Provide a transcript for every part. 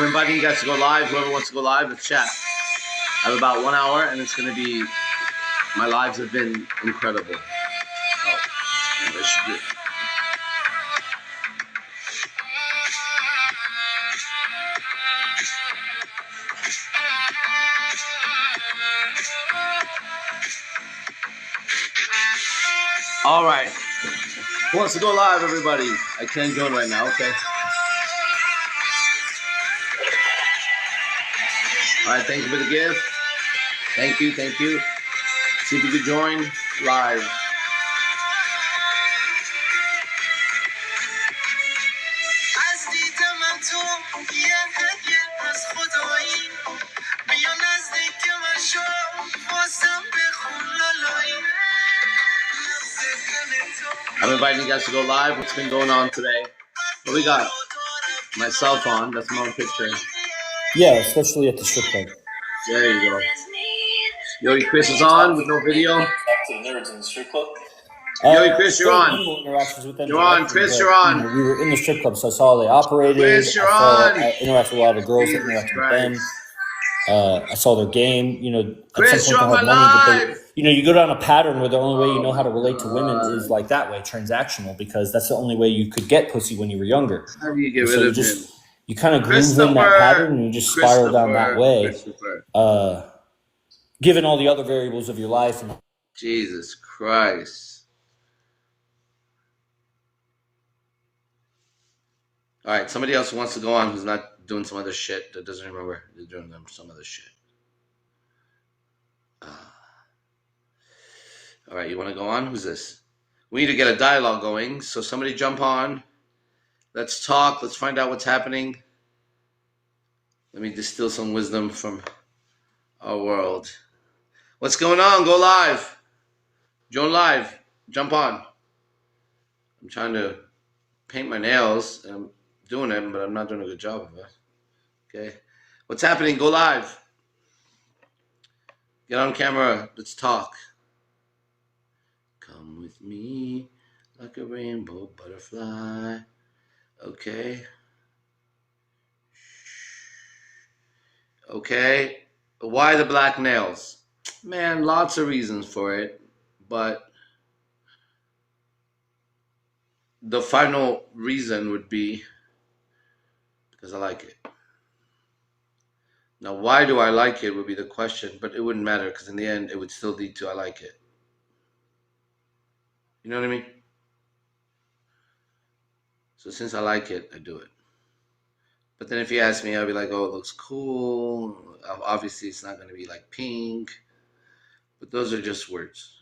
I'm inviting you guys to go live. Whoever wants to go live, let's chat. I have about 1 hour, and it's going to be, my lives have been incredible. Oh, this should be. All right. Who wants to go live, everybody? I can't join right now. Okay. All right. Thank you for the gift. Thank you. Thank you. See if you could join live. I'm inviting you guys to go live. What's been going on today? What we got? My cell phone. That's my own picture. Yeah, especially at the strip club. There you go. Yogi Chris is on with no video. Talk to the nerds in the strip club. Yogi Chris, you're on. Interactions with them you're on, Chris. You're on. You know, we were in the strip club, so I saw how they operated. Chris, you're on. on. I interacted with a lot of girls that interacted with them. I saw their game. You know, Chris, at some point you're on they my had money, but live. you know, you go down a pattern where the only way you know how to relate to women is like that way, transactional, because that's the only way you could get pussy when you were younger. How do you get rid of him? You kind of groove in that pattern and you just spiral down that way. Given all the other variables of your life. Jesus Christ. All right, somebody else who wants to go on who's not doing some other shit that doesn't remember they're doing them some other shit. All right, you want to go on? Who's this? We need to get a dialogue going, so somebody jump on. Let's talk. Let's find out what's happening. Let me distill some wisdom from our world. What's going on? Go live. Join live. Jump on. I'm trying to paint my nails. I'm doing it, but I'm not doing a good job of it. Okay. What's happening? Go live. Get on camera. Let's talk. Come with me like a rainbow butterfly. Okay. Okay. Why the black nails? Man, lots of reasons for it, but the final reason would be because I like it. Now, why do I like it would be the question, but it wouldn't matter because in the end, it would still lead to I like it. You know what I mean? So since I like it, I do it. But then if you ask me, I'll be like, oh, it looks cool. Obviously, it's not going to be like pink. But those are just words.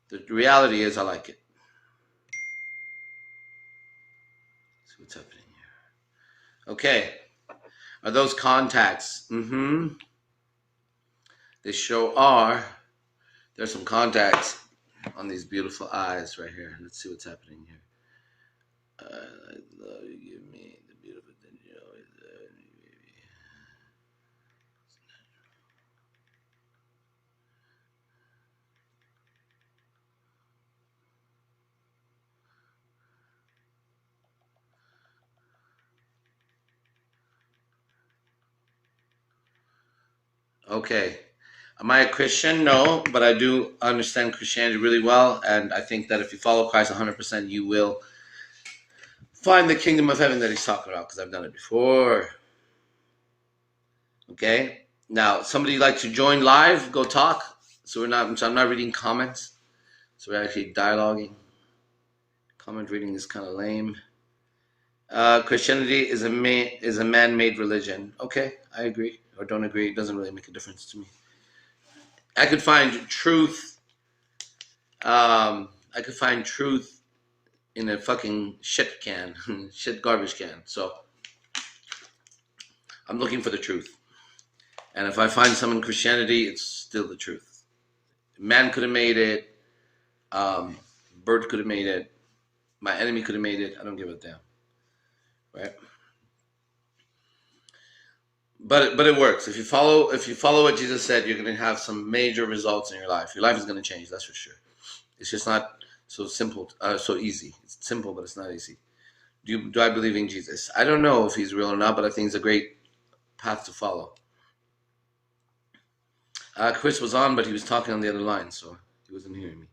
The reality is I like it. Let's see what's happening here. Okay. Are those contacts? They sure are. There's some contacts on these beautiful eyes right here. Let's see what's happening here. I love you, give me the beautiful thing you always love me, baby. Okay. Am I a Christian? No, but I do understand Christianity really well, and I think that if you follow Christ 100%, you will find the kingdom of heaven that he's talking about, because I've done it before. Okay? Now, somebody like to join live, go talk. So I'm not reading comments. So we're actually dialoguing. Comment reading is kind of lame. Christianity is a man-made religion. Okay, I agree or don't agree. It doesn't really make a difference to me. I could find truth. I could find truth in a fucking shit can, shit garbage can. So I'm looking for the truth. And if I find some in Christianity, it's still the truth. Man could have made it. Bird could have made it. My enemy could have made it. I don't give a damn. Right? But it works. If you follow what Jesus said, you're going to have some major results in your life. Your life is going to change. That's for sure. It's just not so simple, so easy. It's simple, but it's not easy. Do I believe in Jesus? I don't know if he's real or not, but I think it's a great path to follow. Chris was on, but he was talking on the other line, so he wasn't hearing me.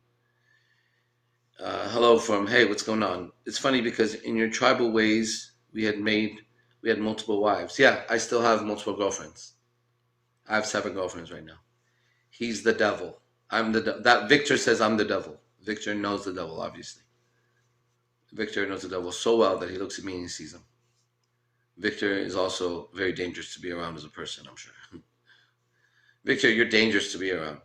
Hello from, hey, what's going on? It's funny because in your tribal ways, we had multiple wives. Yeah, I still have multiple girlfriends. I have 7 girlfriends right now. He's the devil. That Victor says I'm the devil. Victor knows the devil, obviously. Victor knows the devil so well that he looks at me and he sees him. Victor is also very dangerous to be around as a person, I'm sure. Victor, you're dangerous to be around.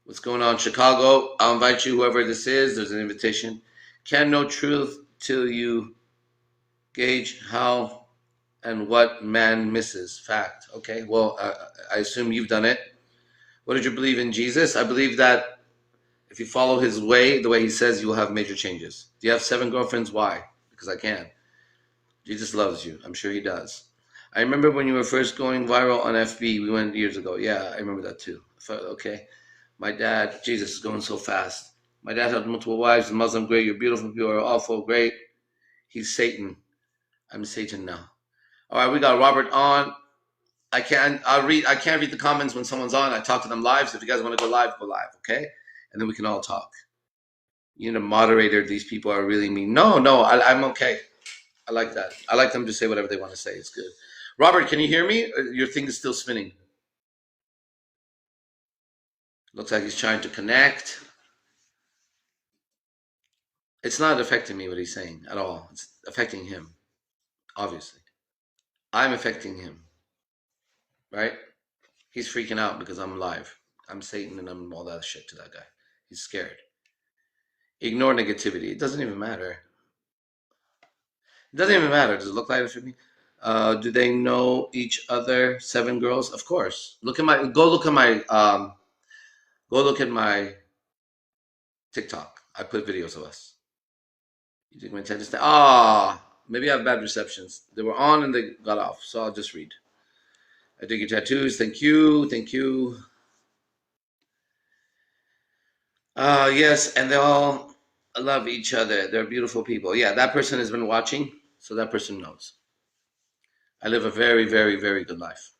What's going on, Chicago? I'll invite you, whoever this is. There's an invitation. Can know truth till you gauge how and what man misses. Fact. Okay, well, I assume you've done it. What did you believe in Jesus? I believe that if you follow his way, the way he says, you will have major changes. Do you have 7 girlfriends? Why? Because I can. Jesus loves you. I'm sure he does. I remember when you were first going viral on FB. We went years ago. Yeah, I remember that too. Okay. My dad, Jesus is going so fast. My dad had multiple wives. The Muslim, great. You're beautiful. You are awful. Great. He's Satan. I'm Satan now. All right, we got Robert on. I can't read the comments when someone's on. I talk to them live. So if you guys want to go live, okay? And then we can all talk. You know, moderator, these people are really mean. No, I'm okay. I like that. I like them to say whatever they want to say. It's good. Robert, can you hear me? Your thing is still spinning. Looks like he's trying to connect. It's not affecting me what he's saying at all. It's affecting him, obviously. I'm affecting him, right? He's freaking out because I'm live. I'm Satan and I'm all that shit to that guy. He's scared. Ignore negativity. It doesn't even matter. It doesn't even matter. Does it look like it for me? Do they know each other? 7 girls? Of course. Go look at my TikTok. I put videos of us. You think my attention to maybe I have bad receptions. They were on and they got off, so I'll just read. I dig your tattoos. Thank you. Yes, and they all love each other. They're beautiful people. Yeah, that person has been watching, so that person knows. I live a very, very, very good life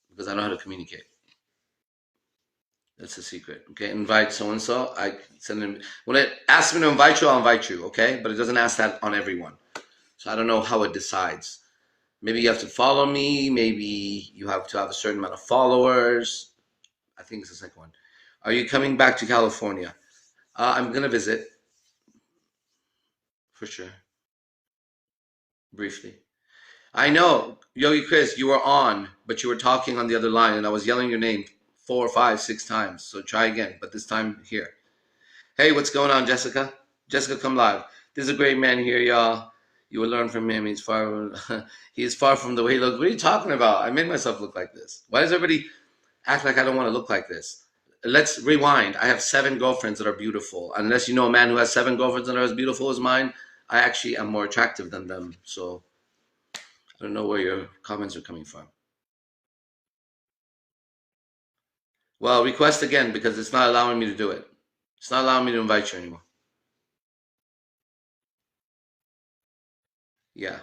because I know how to communicate. That's the secret. Okay, invite so and so. I send them when it asks me to invite you, I'll invite you. Okay, but it doesn't ask that on everyone. So I don't know how it decides. Maybe you have to follow me. Maybe you have to have a certain amount of followers. I think it's the second one. Are you coming back to California? I'm gonna visit for sure. Briefly. I know, Yogi Chris, you were on, but you were talking on the other line, and I was yelling your name 4, 5, 6 times. So try again, but this time here. Hey, what's going on, Jessica? Jessica, come live. There's a great man here, y'all. You will learn from him. He is far from the way he looks. What are you talking about? I made myself look like this. Why does everybody act like I don't want to look like this? Let's rewind. I have 7 girlfriends that are beautiful. Unless you know a man who has 7 girlfriends that are as beautiful as mine, I actually am more attractive than them. So I don't know where your comments are coming from. Well, request again because it's not allowing me to do it. It's not allowing me to invite you anymore. Yeah.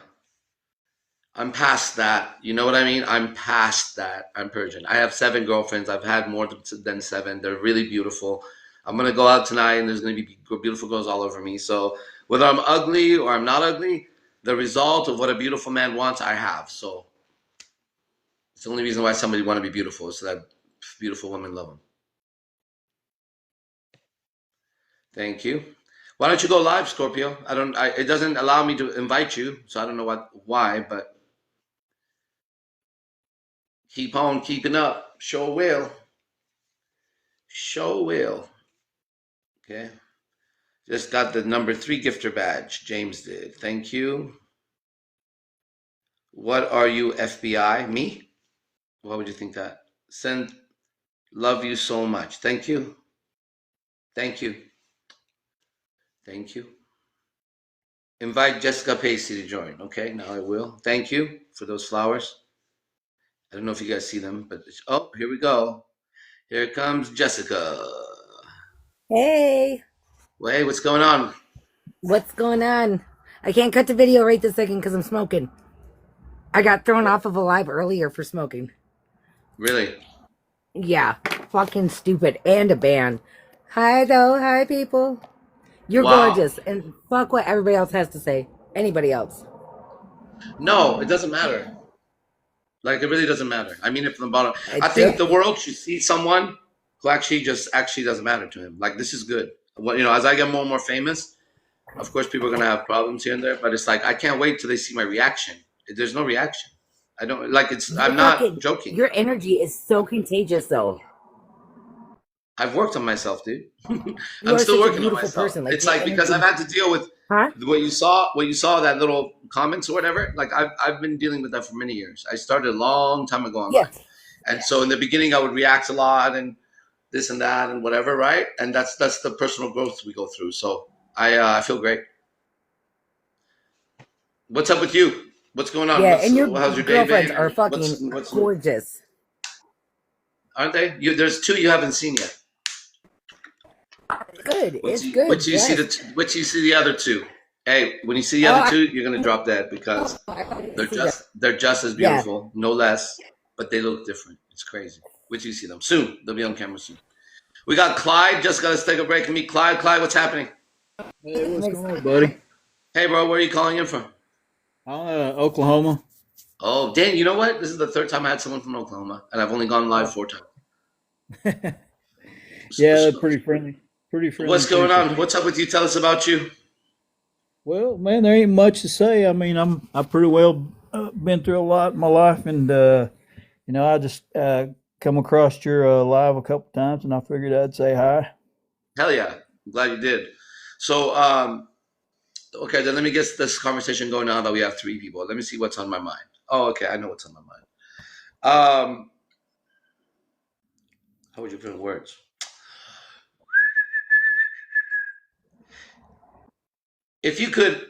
I'm past that. You know what I mean? I'm past that. I'm Persian. I have 7 girlfriends. I've had more than 7. They're really beautiful. I'm going to go out tonight and there's going to be beautiful girls all over me. So whether I'm ugly or I'm not ugly, the result of what a beautiful man wants, I have. So it's the only reason why somebody want to be beautiful is so that beautiful women love them. Thank you. Why don't you go live, Scorpio? It doesn't allow me to invite you, so I don't know why, but keep on keeping up. Sure will. Sure will. Okay. Just got the number 3 gifter badge. James did. Thank you. What are you, FBI? Me? Why would you think that? Love you so much. Thank you. Thank you. Thank you. Invite Jessica Pacey to join. Okay, now I will. Thank you for those flowers. I don't know if you guys see them, but here we go. Here comes Jessica. Hey. Well, hey, what's going on? What's going on? I can't cut the video right this second because I'm smoking. I got thrown off of a live earlier for smoking. Really? Yeah, fucking stupid. And a ban. Hi, though. Hi, people. You're Wow. gorgeous. And fuck what everybody else has to say. Anybody else. No, it doesn't matter. Like, it really doesn't matter. I mean it from the bottom. I It's think it. the world should see someone who actually doesn't matter to him. Like, this is good. Well, as I get more and more famous, of course, people are going to have problems here and there, but it's like, I can't wait till they see my reaction. There's no reaction. I don't, like, I'm not joking. Your energy is so contagious, though. I've worked on myself, dude. You I'm are still such a working on beautiful myself. person. It's your like, because I've energy- had to deal with Huh? what you saw, that little comments or whatever. Like, I've been dealing with that for many years. I started a long time ago online. Yes. And so in the beginning, I would react a lot and this and that and whatever, right? And that's the personal growth we go through. So I feel great. What's up with you? What's going on? Yeah, and your how's your day girlfriends been? are fucking What's gorgeous. aren't they? There's two you haven't seen yet. Good. What's It's good. What you see the other two? Hey, when you see the other two, you're gonna drop dead because they're just as beautiful, no less, but they look different. It's crazy. Wait till you see them soon. They'll be on camera soon. We got Clyde. Just gotta take a break and meet Clyde. Clyde, what's happening? Hey, what's going on, buddy? Hey, bro, where are you calling in from? Oklahoma. Oh, Dan, you know what? This is the third time I had someone from Oklahoma, and I've only gone live 4 times. Yeah, they're pretty friendly. What's going on? What's up with you? Tell us about you. Well, man, there ain't much to say. I mean, I pretty well been through a lot in my life, and I just come across your live a couple times, and I figured I'd say hi. Hell yeah. I'm glad you did. So, okay, then let me get this conversation going now that we have 3 people. Let me see what's on my mind. Oh, okay, I know what's on my mind. How would you put in words? If you could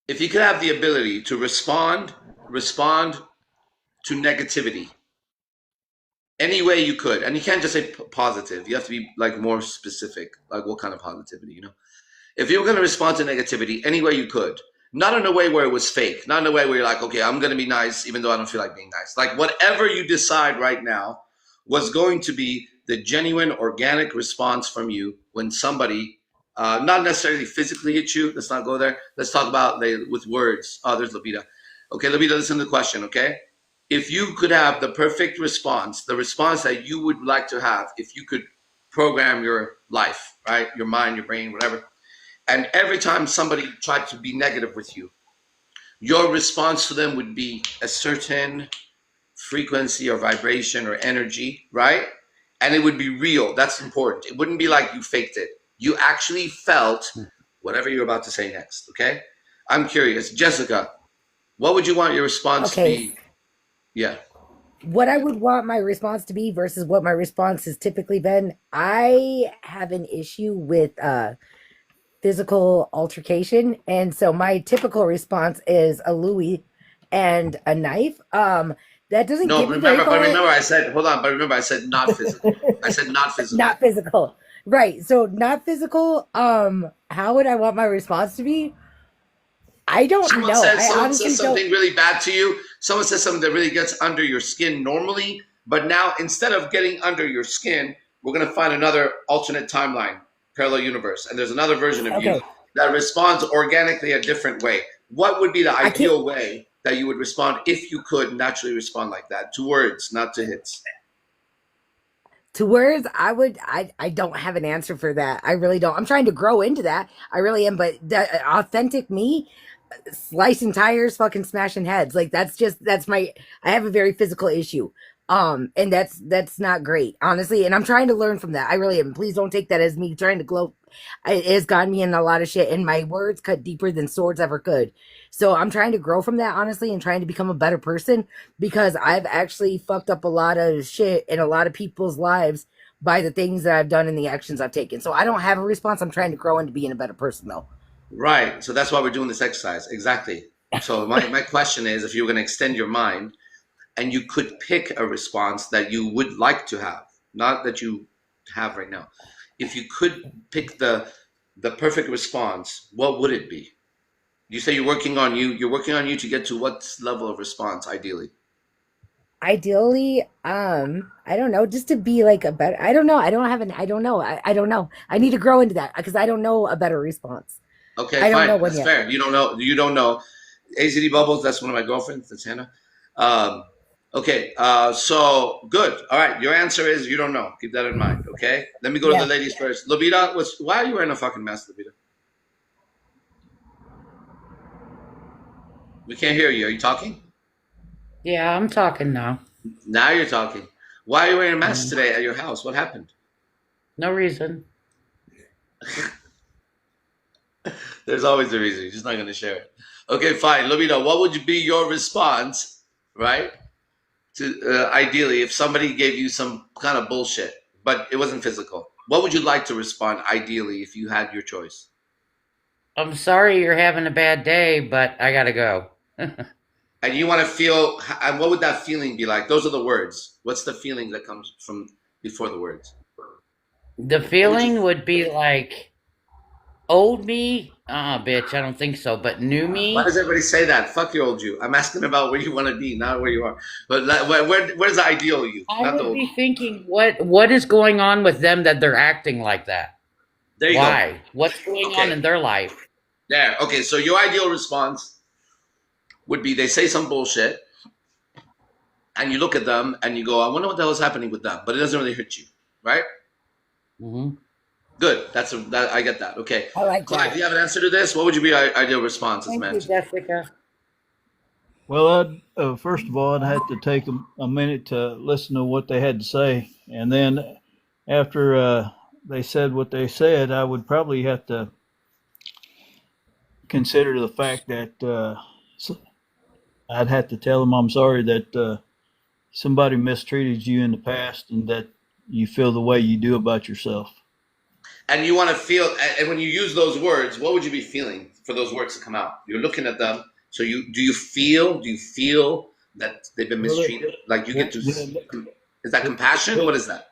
have the ability to respond to negativity any way you could, and you can't just say positive, you have to be like more specific, like what kind of positivity, if you were going to respond to negativity any way you could, not in a way where it was fake, not in a way where you're like, okay, I'm going to be nice even though I don't feel like being nice, like whatever you decide right now was going to be the genuine organic response from you when somebody not necessarily physically hit you. Let's not go there. Let's talk about with words. Oh, there's Lupita. Okay, Lupita, listen to the question, okay? If you could have the perfect response, the response that you would like to have, if you could program your life, right? Your mind, your brain, whatever. And every time somebody tried to be negative with you, your response to them would be a certain frequency or vibration or energy, right? And it would be real. That's important. It wouldn't be like you faked it. You actually felt whatever you're about to say next, okay? I'm curious. Jessica, what would you want your response to be? Yeah. What I would want my response to be versus what my response has typically been, I have an issue with physical altercation. And so my typical response is a Louis and a knife. That doesn't No, get me very far. remember I said, hold on, but remember I said not physical. I said not physical. Not physical. Right. So not physical. How would I want my response to be? I don't know. Someone says something really bad to you. Someone says something that really gets under your skin normally, but now instead of getting under your skin, we're going to find another alternate timeline, parallel universe, and there's another version of you that responds organically a different way. What would be the ideal way that you would respond if you could naturally respond like that? To words, not to hits. To words, I don't have an answer for that. I really don't. I'm trying to grow into that. I really am. But that authentic me, slicing tires, fucking smashing heads. Like I have a very physical issue. And that's not great, honestly. And I'm trying to learn from that. I really am. Please don't take that as me trying to gloat. It has gotten me in a lot of shit, and my words cut deeper than swords ever could. So I'm trying to grow from that, honestly, and trying to become a better person, because I've actually fucked up a lot of shit in a lot of people's lives by the things that I've done and the actions I've taken. So I don't have a response. I'm trying to grow into being a better person, though. Right. So that's why we're doing this exercise. Exactly. So my question is, if you were going to extend your mind and you could pick a response that you would like to have, not that you have right now, if you could pick the the perfect response, what would it be? You say you're working on you. You're working on you to get to what level of response, ideally? Ideally, I don't know, just to be like a better, I don't know. I don't know. I don't know. I need to grow into that because I don't know a better response. Okay, I don't know fine. one That's yet. fair. You don't know. You don't know. AZD Bubbles, that's one of my girlfriends. That's Hannah. Um, okay, so good. All right, your answer is you don't know. Keep that in mind, okay? Let me go to the Yeah. ladies first. Lobita, why are you wearing a fucking mask, Lobita? We can't hear you. Are you talking? Yeah, I'm talking now. Now you're talking. Why are you wearing a mask Mhm. today at your house? What happened? No reason. There's always a reason. You're just not going to share it. Okay, fine. Lobita, what would be your response, right? To ideally, if somebody gave you some kind of bullshit, but it wasn't physical, what would you like to respond ideally if you had your choice? I'm sorry you're having a bad day, but I gotta go. And you want to feel, and what would that feeling be like? Those are the words. What's the feeling that comes from before the words? The What would you? feeling would be like old me. Ah, bitch, I don't think so. But new Why me, does everybody say that? Fuck your old you. I'm asking about where you want to be, not where you are. But where's the ideal you, I not the would old be you? thinking, what is going on with them that they're acting like that? There you go. Why? What's going on Okay, in their life? there. Okay, so your ideal response would be they say some bullshit, and you look at them and you go, I wonder what the hell is happening with them, but it doesn't really hurt you, right? Hmm. Good. That I get that. Okay, I like Clyde, do that. you have an answer to this? What would you be ideal response as Thank you, man? Jessica. Well, first of all, I'd have to take a minute to listen to what they had to say, and then after they said what they said, I would probably have to consider the fact that I'd have to tell them I'm sorry that somebody mistreated you in the past, and that you feel the way you do about yourself. And you want to feel, and when you use those words, what would you be feeling for those words to come out? You're looking at them. So do you feel that they've been Well, mistreated? Like you get to, yeah, is that compassion? What is that?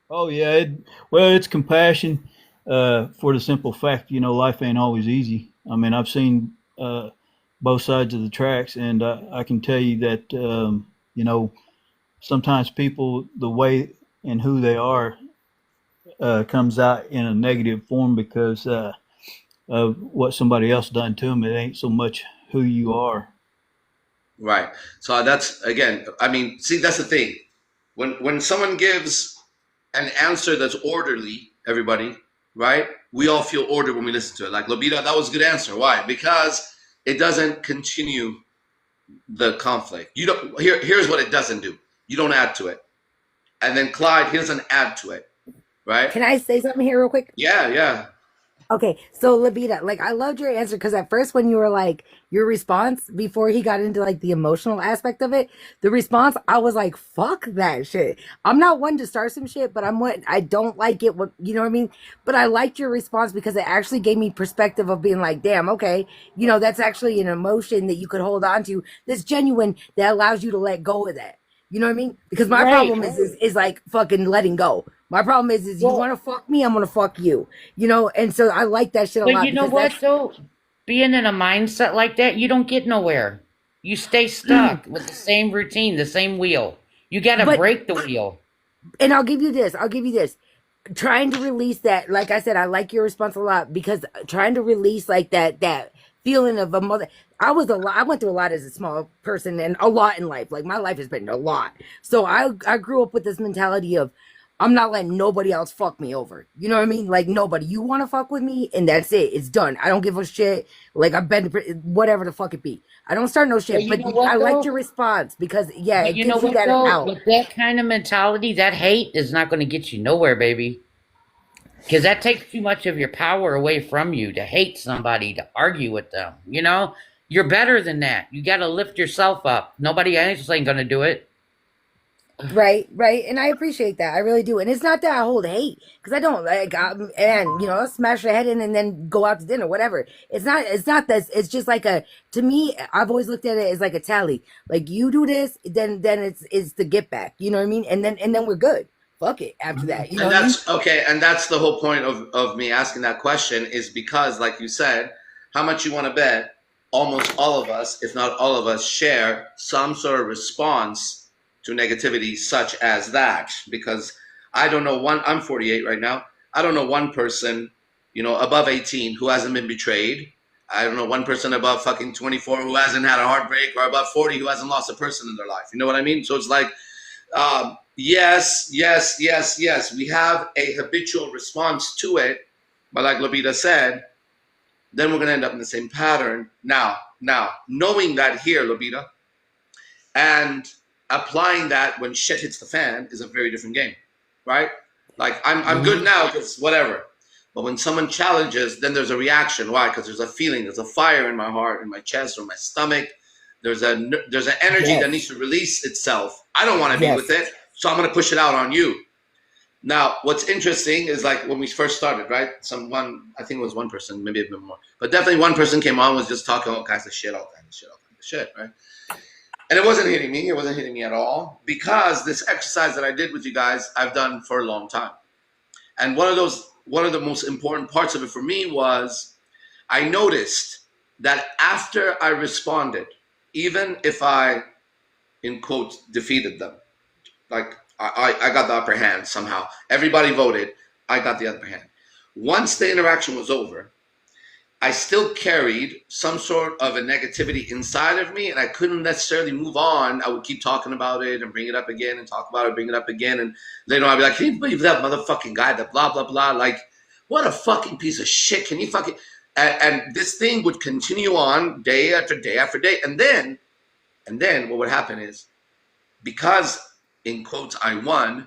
oh yeah, well, it's compassion for the simple fact, life ain't always easy. I mean, I've seen both sides of the tracks, and I can tell you that sometimes people, the way and who they are, comes out in a negative form because of what somebody else done to them. It ain't so much who you are. Right. So that's again, I mean, see, that's the thing. When someone gives an answer that's orderly, everybody, right? We all feel ordered when we listen to it. Like Lobita, that was a good answer. Why? Because it doesn't continue the conflict. You don't here's what it doesn't do. You don't add to it. And then Clyde, he doesn't add to it. Right? Can I say something here real quick? Yeah, yeah. Okay, so Labita, like I loved your answer because at first when you were like your response before he got into like the emotional aspect of it, the response I was like, "Fuck that shit." I'm not one to start some shit, but I'm what I don't like it. What you know what I mean? But I liked your response because it actually gave me perspective of being like, "Damn, okay, that's actually an emotion that you could hold on to that's genuine that allows you to let go of that." You know what I mean? Because my Right. problem is like fucking letting go. My problem is you Well, want to fuck me, I'm gonna fuck you. And so I like that shit a but lot you know because what that's though? Being in a mindset like that, you don't get nowhere. You stay stuck with the same routine, the same wheel. You got to but break the wheel. and I'll give you this. Trying to release that, like I said, I like your response a lot because trying to release like that feeling of a mother. I went through a lot as a small person and a lot in life. Like my life has been a lot. So I grew up with this mentality of I'm not letting nobody else fuck me over. You know what I mean? Like nobody. You want to fuck with me, and that's it. It's done. I don't give a shit. Like I've been whatever the fuck it be. I don't start no But shit. you But know I what liked though? your response because yeah, But it you know gives you what that though? out. With that kind of mentality, that hate is not going to get you nowhere, baby. Because that takes too much of your power away from you to hate somebody, to argue with them. You're better than that. You got to lift yourself up. Nobody else ain't going to do it. Right, right, and I appreciate that. I really do. And it's not that I hold hate because I don't like, and I'll smash your head in and then go out to dinner, whatever. It's not. It's not that. It's just like to me. I've always looked at it as like a tally. Like you do this, then it's the get back. You know what I mean? And then we're good. fuck it after that. You know And what I mean? that's okay, and that's the whole point of me asking that question, is because, like you said, how much you want to bet almost all of us, if not all of us, share some sort of response to negativity such as that. Because I don't know one, I'm 48 right now, I don't know one person, you know, above 18 who hasn't been betrayed. I don't know one person above fucking 24 who hasn't had a heartbreak, or above 40 who hasn't lost a person in their life. You know what I mean? So it's like, yes, we have a habitual response to it, but like Lobita said, then we're going to end up in the same pattern. Now, knowing that here, Lobita, and applying that when shit hits the fan is a very different game, right? Like, I'm good now because whatever. But when someone challenges, then there's a reaction. Why? Because there's a feeling, there's a fire in my heart, in my chest, or my stomach. There's an energy that needs to release itself. I don't want to be with it, so I'm going to push it out on you. Now, what's interesting is, like, when we first started, right? I think it was one person, maybe a bit more, but definitely one person came on, was just talking all kinds of shit, right? And it wasn't hitting me. It wasn't hitting me at all, because this exercise that I did with you guys, I've done for a long time. And one of the most important parts of it for me was, I noticed that after I responded, even if I, in quotes, defeated them, like I got the upper hand somehow, everybody voted, I got the upper hand. Once the interaction was over, I still carried some sort of a negativity inside of me, and I couldn't necessarily move on. I would keep talking about it and bring it up again and talk about it, bring it up again. And later on I'd be like, can you believe that motherfucking guy, that blah, blah, blah? Like, what a fucking piece of shit. Can you fucking... And this thing would continue on day after day after day. And then what would happen is, because, in quotes, I won,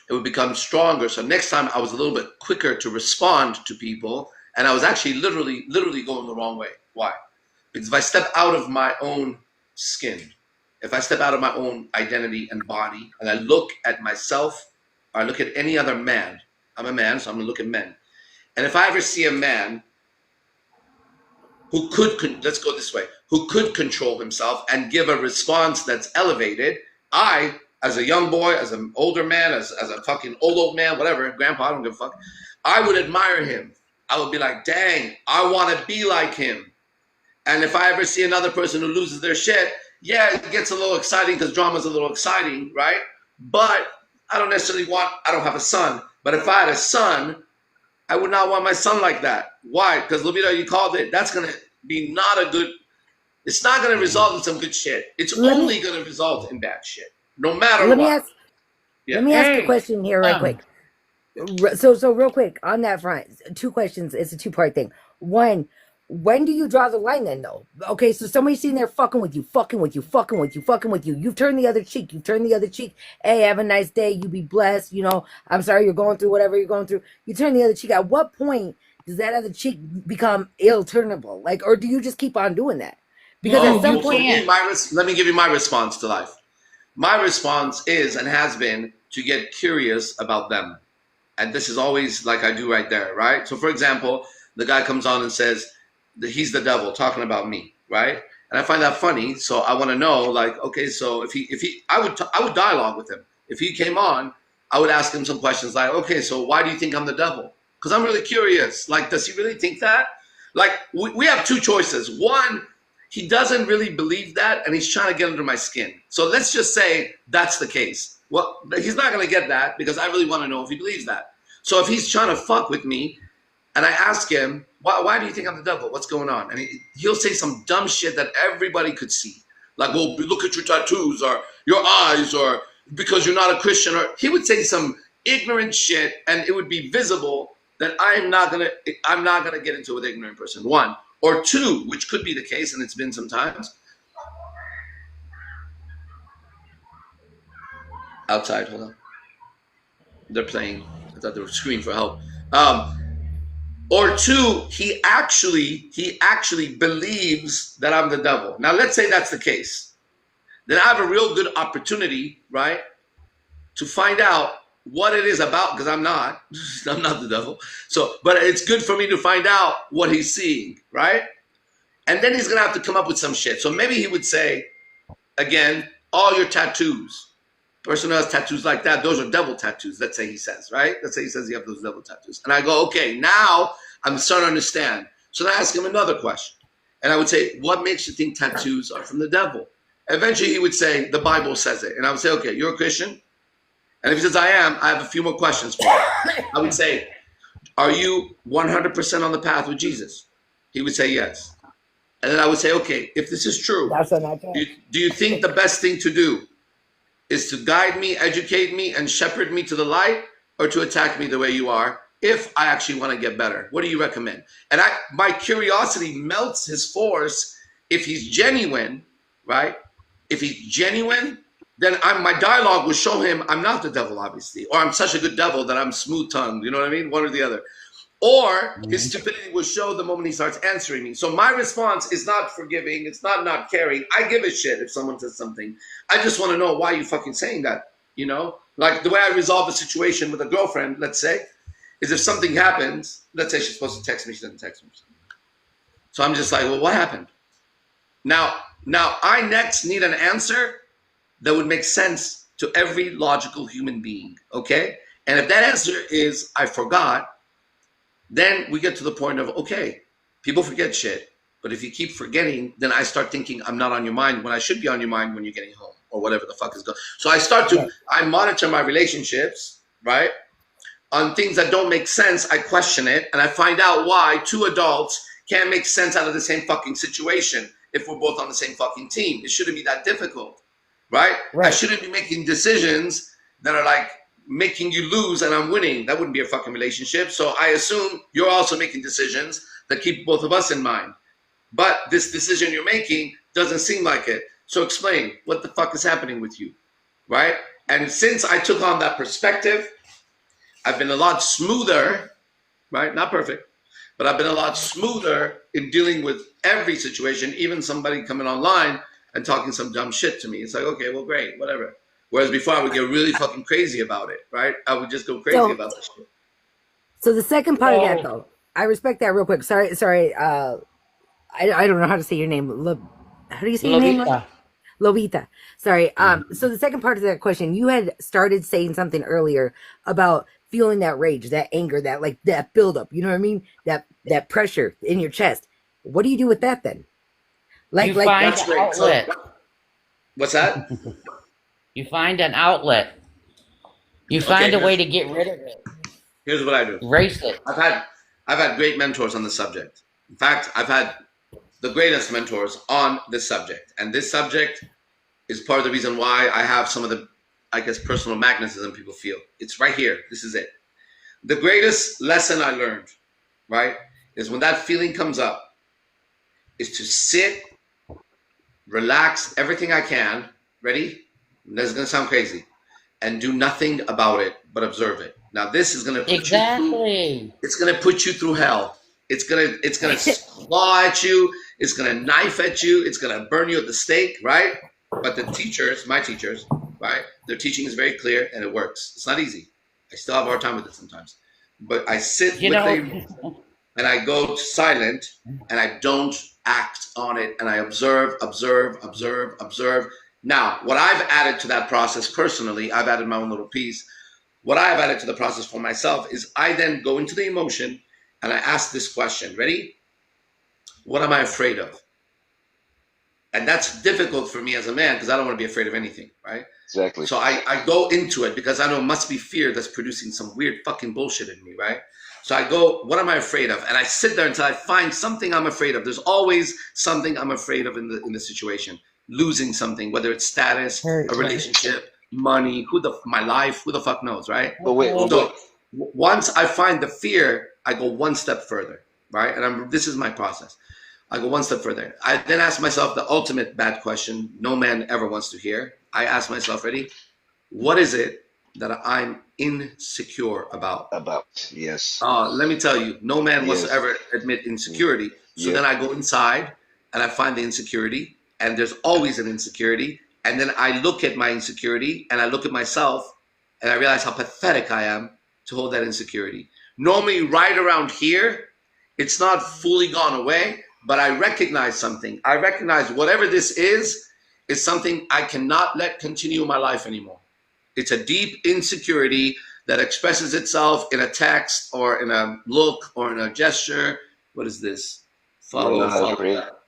it would become stronger. So next time I was a little bit quicker to respond to people, and I was actually literally going the wrong way. Why? Because if I step out of my own skin, if I step out of my own identity and body, and I look at myself, or I look at any other man, I'm a man, so I'm going to look at men. And if I ever see a man who could, let's go this way, who could control himself and give a response that's elevated, I, as a young boy, as an older man, as a fucking old man, whatever, grandpa, I don't give a fuck, I would admire him. I would be like, dang, I want to be like him. And if I ever see another person who loses their shit, yeah, it gets a little exciting because drama's a little exciting, right? But I don't have a son. But if I had a son, I would not want my son like that. Why? Because, Lobita, you called it. That's going to be it's not going to result in some good shit. It's only going to result in bad shit, no matter what. Let me ask a question here right quick. So real quick on that front, 2 questions. It's a 2-part thing. One, when do you draw the line then, though? Okay, so somebody's sitting there fucking with you. You've turned the other cheek. Hey, have a nice day. You be blessed. You know, I'm sorry you're going through whatever you're going through. You turn the other cheek. At what point does that other cheek become ill-turnable? Like, or do you just keep on doing that? Because at some point... Let me give you my response to life. My response is, and has been, to get curious about them. And this is always like I do right there, right? So, for example, the guy comes on and says that he's the devil, talking about me, right? And I find that funny. So I want to know, like, okay, so I would dialogue with him. If he came on, I would ask him some questions like, okay, so why do you think I'm the devil? Because I'm really curious. Like, does he really think that? Like, we have 2 choices. One, he doesn't really believe that, and he's trying to get under my skin. So let's just say that's the case. Well, he's not going to get that, because I really want to know if he believes that. So if he's trying to fuck with me, and I ask him, why do you think I'm the devil? What's going on? And he'll say some dumb shit that everybody could see. Like, well, look at your tattoos, or your eyes, or because you're not a Christian. Or he would say some ignorant shit, and it would be visible that I'm not gonna get into it with an ignorant person. 1. Or 2, which could be the case, and it's been sometimes. Outside, hold on. They're playing. I thought they were screaming for help. Or 2, he actually believes that I'm the devil. Now, let's say that's the case. Then I have a real good opportunity, right, to find out what it is about, because I'm not the devil. So, but it's good for me to find out what he's seeing, right? And then he's going to have to come up with some shit. So maybe he would say, again, all your tattoos. Person who has tattoos like that, those are devil tattoos. Let's say he says, right? Let's say he says you have those devil tattoos. And I go, okay, now I'm starting to understand. So then I ask him another question. And I would say, what makes you think tattoos are from the devil? Eventually he would say, the Bible says it. And I would say, okay, you're a Christian? And if he says, I am, I have a few more questions for you. I would say, are you 100% on the path with Jesus? He would say yes. And then I would say, okay, if this is true, do you think the best thing to do is to guide me, educate me, and shepherd me to the light, or to attack me the way you are if I actually want to get better? What do you recommend? And my curiosity melts his force if he's genuine, right? If he's genuine, then my dialogue will show him I'm not the devil, obviously, or I'm such a good devil that I'm smooth-tongued, you know what I mean? One or the other. Or his stupidity will show the moment he starts answering me. So my response is not forgiving. It's not caring. I give a shit if someone says something. I just want to know why you fucking saying that, you know? Like the way I resolve a situation with a girlfriend, let's say, is if something happens, let's say she's supposed to text me, she doesn't text me. So I'm just like, well, what happened? Now I next need an answer that would make sense to every logical human being, okay? And if that answer is, I forgot, then we get to the point of, okay, people forget shit. But if you keep forgetting, then I start thinking I'm not on your mind when I should be on your mind when you're getting home or whatever the fuck is going. So I monitor my relationships, right? On things that don't make sense, I question it. And I find out why two adults can't make sense out of the same fucking situation if we're both on the same fucking team. It shouldn't be that difficult, right? I shouldn't be making decisions that are like, making you lose and I'm winning. That wouldn't be a fucking relationship. So I assume you're also making decisions that keep both of us in mind. But this decision you're making doesn't seem like it. So explain what the fuck is happening with you, right? And since I took on that perspective, I've been a lot smoother, right? Not perfect, but I've been a lot smoother in dealing with every situation, even somebody coming online and talking some dumb shit to me. It's like, okay, well, great, whatever. Whereas before I would get really fucking crazy about it, right? I would just go crazy about this shit. So the second part of that, though, I respect that real quick. Sorry. I don't know how to say your name. How do you say your name? Lobita. Sorry. So the second part of that question, you had started saying something earlier about feeling that rage, that anger, that buildup. You know what I mean? That pressure in your chest. What do you do with that then? You find an outlet. What's that? You find an outlet. You find a way to get rid of it. Here's what I do. Erase it. I've had great mentors on the subject. In fact, I've had the greatest mentors on this subject. And this subject is part of the reason why I have some of the, I guess, personal magnetism people feel. It's right here. This is it. The greatest lesson I learned, right, is when that feeling comes up, is to sit, relax everything I can. Ready? This is going to sound crazy. And do nothing about it, but observe it. Now, this is going to put you through, it's going to put you through hell. It's going to claw at you. It's going to knife at you. It's going to burn you at the stake, right? But the teachers, my teachers, right, their teaching is very clear and it works. It's not easy. I still have a hard time with it sometimes. But I sit with them and I go silent and I don't act on it. And I observe. Now, what I've added to that process personally, I've added my own little piece. What I have added to the process for myself is I then go into the emotion and I ask this question. Ready? What am I afraid of? And that's difficult for me as a man because I don't want to be afraid of anything, right? Exactly. So I go into it because I know it must be fear that's producing some weird fucking bullshit in me, right? So I go, what am I afraid of? And I sit there until I find something I'm afraid of. There's always something I'm afraid of in the situation. Losing something, whether it's status, a relationship, money, my life, who the fuck knows, right? But wait, so once I find the fear, I go one step further, right? And this is my process. I go one step further. I then ask myself the ultimate bad question no man ever wants to hear. I ask myself, ready? What is it that I'm insecure about? Yes. Let me tell you, no man wants to ever admit insecurity. So then I go inside and I find the insecurity. And there's always an insecurity. And then I look at my insecurity and I look at myself and I realize how pathetic I am to hold that insecurity. Normally right around here, it's not fully gone away, but I recognize something. I recognize whatever this is something I cannot let continue in my life anymore. It's a deep insecurity that expresses itself in a text or in a look or in a gesture. What is this? You are not Follow afraid. that.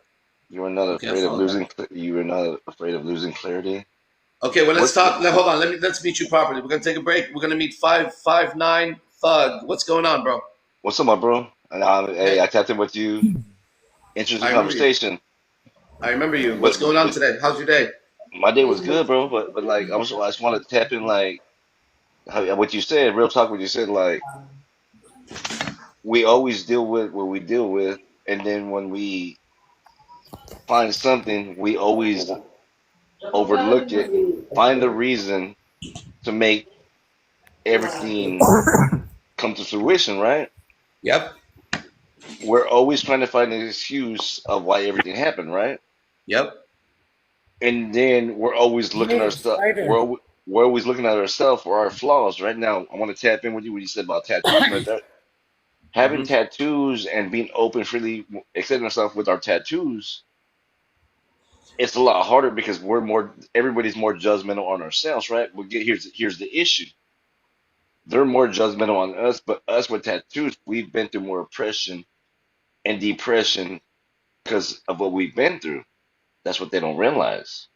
You are not Okay, I'll afraid of follow that. losing. You are not afraid of losing clarity. Okay, well, let's What? talk. Hold on. Let's meet you properly. We're gonna take a break. We're gonna meet 559 Thug. What's going on, bro? What's up, my bro? And hey, Hey, I tapped in with you. Interesting I remember you. conversation. I remember you. What's But, going on but today? How's your day? my day was good, bro. But like I just wanted to tap in like what you said, real talk. What you said, like we always deal with what we deal with, and then when we find something, we always overlook it, find the reason to make everything come to fruition, right? Yep. We're always trying to find an excuse of why everything happened, right? Yep. And then we're always looking at Hey, ourselves. Spider. We're always looking at ourselves for our flaws. Right now, I want to tap in with you when you said about tattoos, right there. Having Hmm. tattoos and being open, freely accepting ourselves with our tattoos, it's a lot harder because everybody's more judgmental on ourselves, right? Here's the issue. They're more judgmental on us, but us with tattoos, we've been through more oppression and depression because of what we've been through. That's what they don't realize.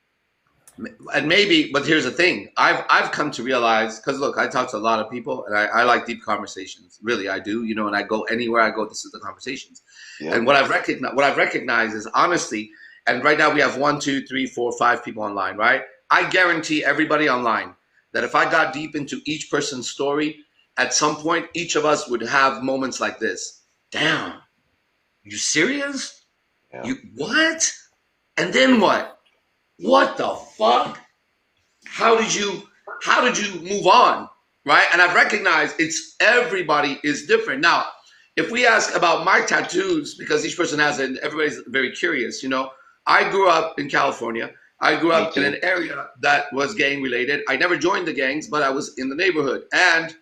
And maybe, but here's the thing. I've come to realize, because look, I talk to a lot of people, and I like deep conversations. Really, I do. You know, and I go anywhere I go. This is the conversations. Yep. And what I've recognized is honestly. And right now we have 1, 2, 3, 4, 5 people online, right? I guarantee everybody online that if I got deep into each person's story, at some point each of us would have moments like this. Damn, you serious? Yeah. You what? And then what? What the fuck? How did you move on? Right? And I've recognized everybody is different. Now, if we ask about my tattoos, because each person has it, everybody's very curious, you know. I grew up in California. I grew Me up in too. an area that was gang related. I never joined the gangs, but I was in the neighborhood. And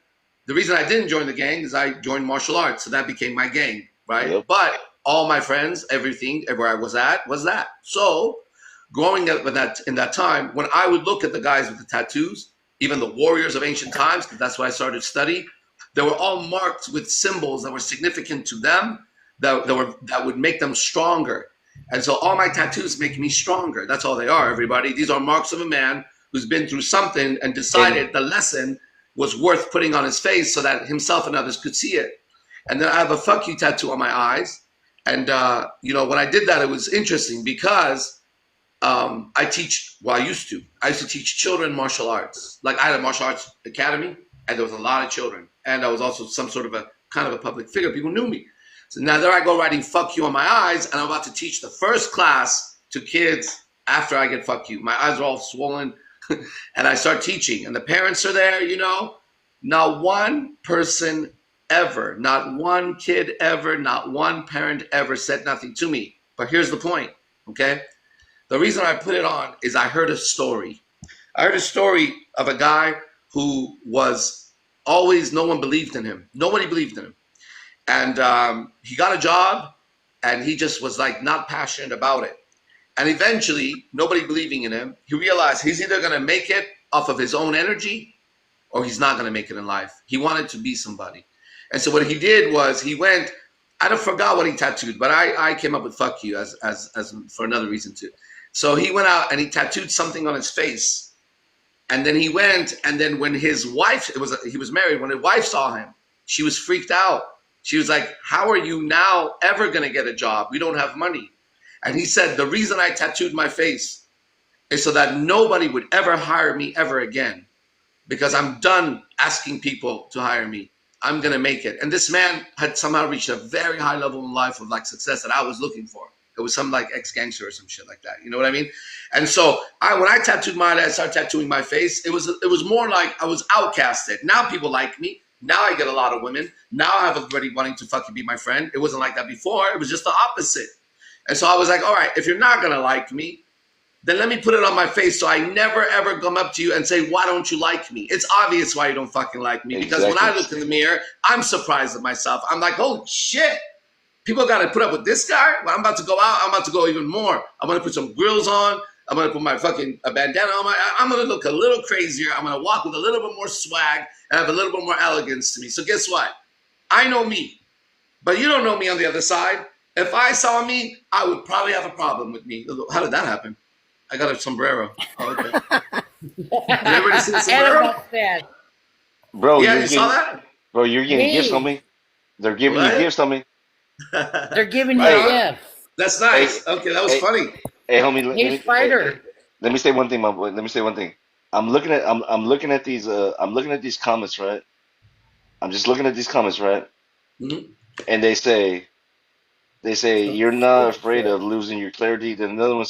the reason I didn't join the gang is I joined martial arts. So that became my gang, right? Yep. But all my friends, everything, everywhere I was at, was that. So growing up in that time, when I would look at the guys with the tattoos, even the warriors of ancient times, because that's why I started to study, they were all marked with symbols that were significant to them, that would make them stronger. And so all my tattoos make me stronger. That's all they are, everybody. These are marks of a man who's been through something and decided the lesson was worth putting on his face so that himself and others could see it. And then I have a fuck you tattoo on my eyes. And, you know, when I did that, it was interesting because I used to teach children martial arts. Like I had a martial arts academy and there was a lot of children. And I was also some sort of a kind of a public figure. People knew me. So now there I go writing fuck you on my eyes, and I'm about to teach the first class to kids after I get fuck you. My eyes are all swollen, and I start teaching, and the parents are there, you know. Not one person ever, not one kid ever, not one parent ever said nothing to me. But here's the point, okay? The reason I put it on is I heard a story. I heard a story of a guy who was always, no one believed in him. Nobody believed in him. And he got a job, and he just was like not passionate about it. And eventually, nobody believing in him, he realized he's either going to make it off of his own energy or he's not going to make it in life. He wanted to be somebody. And so what he did was he went, I don't forgot what he tattooed, but I came up with fuck you as for another reason too. So he went out and he tattooed something on his face. And then he went, and then when his wife, he was married, when his wife saw him, she was freaked out. She was like, how are you now ever going to get a job? We don't have money. And he said, the reason I tattooed my face is so that nobody would ever hire me ever again, because I'm done asking people to hire me. I'm going to make it. And this man had somehow reached a very high level in life of like success that I was looking for. It was some like ex-gangster or some shit like that. You know what I mean? And so when I tattooed mine, I started tattooing my face. It was more like I was outcasted. Now people like me. Now I get a lot of women. Now I have everybody wanting to fucking be my friend. It wasn't like that before. It was just the opposite. And so I was like, all right, if you're not going to like me, then let me put it on my face so I never, ever come up to you and say, why don't you like me? It's obvious why you don't fucking like me. Because when I look in the mirror, I'm surprised at myself. I'm like, holy shit. People got to put up with this guy? When I'm about to go out, I'm about to go even more. I'm going to put some grills on. I'm gonna put my fucking bandana on I'm gonna look a little crazier. I'm gonna walk with a little bit more swag and have a little bit more elegance to me. So guess what? I know me, but you don't know me on the other side. If I saw me, I would probably have a problem with me. How did that happen? I got a sombrero. Oh, okay. Did everybody see the sombrero? Bro, Yeah, you saw that? Bro, you're getting gifts, Hey. homie. They're giving you What? gifts, homie. They're giving you Right. gifts. That's nice. Hey, Okay, that was hey, funny. hey, homie. Hey, Spider. Let me say one thing, my boy. Let me say one thing. I'm looking at these comments, right? I'm just looking at these comments, right? Mhm. And they say you're not afraid of losing your clarity. Then another one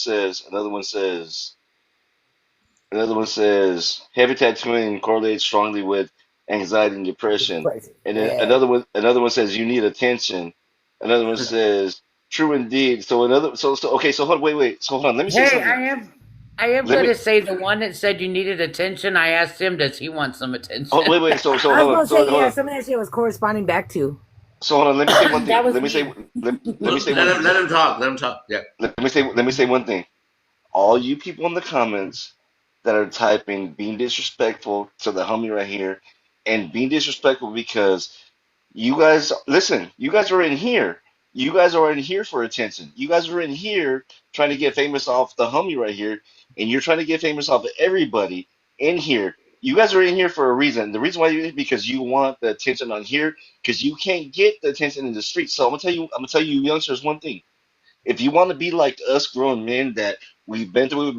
says heavy tattooing correlates strongly with anxiety and depression. And then Yeah. another one says you need attention. Another one says true indeed. So okay, so wait. So hold on, let me say Hey, something. I am Let going me to say the one that said you needed attention. I asked him, does he want some attention? oh wait, so I was hold on, gonna so say, hold yeah, on. some of that shit was corresponding back to. So hold on, let me say one thing. That was Let me say me. let me say one Let him talk. Let him talk. Yeah. let me say one thing. All you people in the comments that are typing being disrespectful to the homie right here and being disrespectful because you guys listen, you guys are in here. You guys are in here for attention. You guys are in here trying to get famous off the homie right here, and you're trying to get famous off of everybody in here. You guys are in here for a reason. The reason why you because you want the attention on here because you can't get the attention in the streets. So I'm gonna tell you youngsters one thing. If you want to be like us grown men that we've been through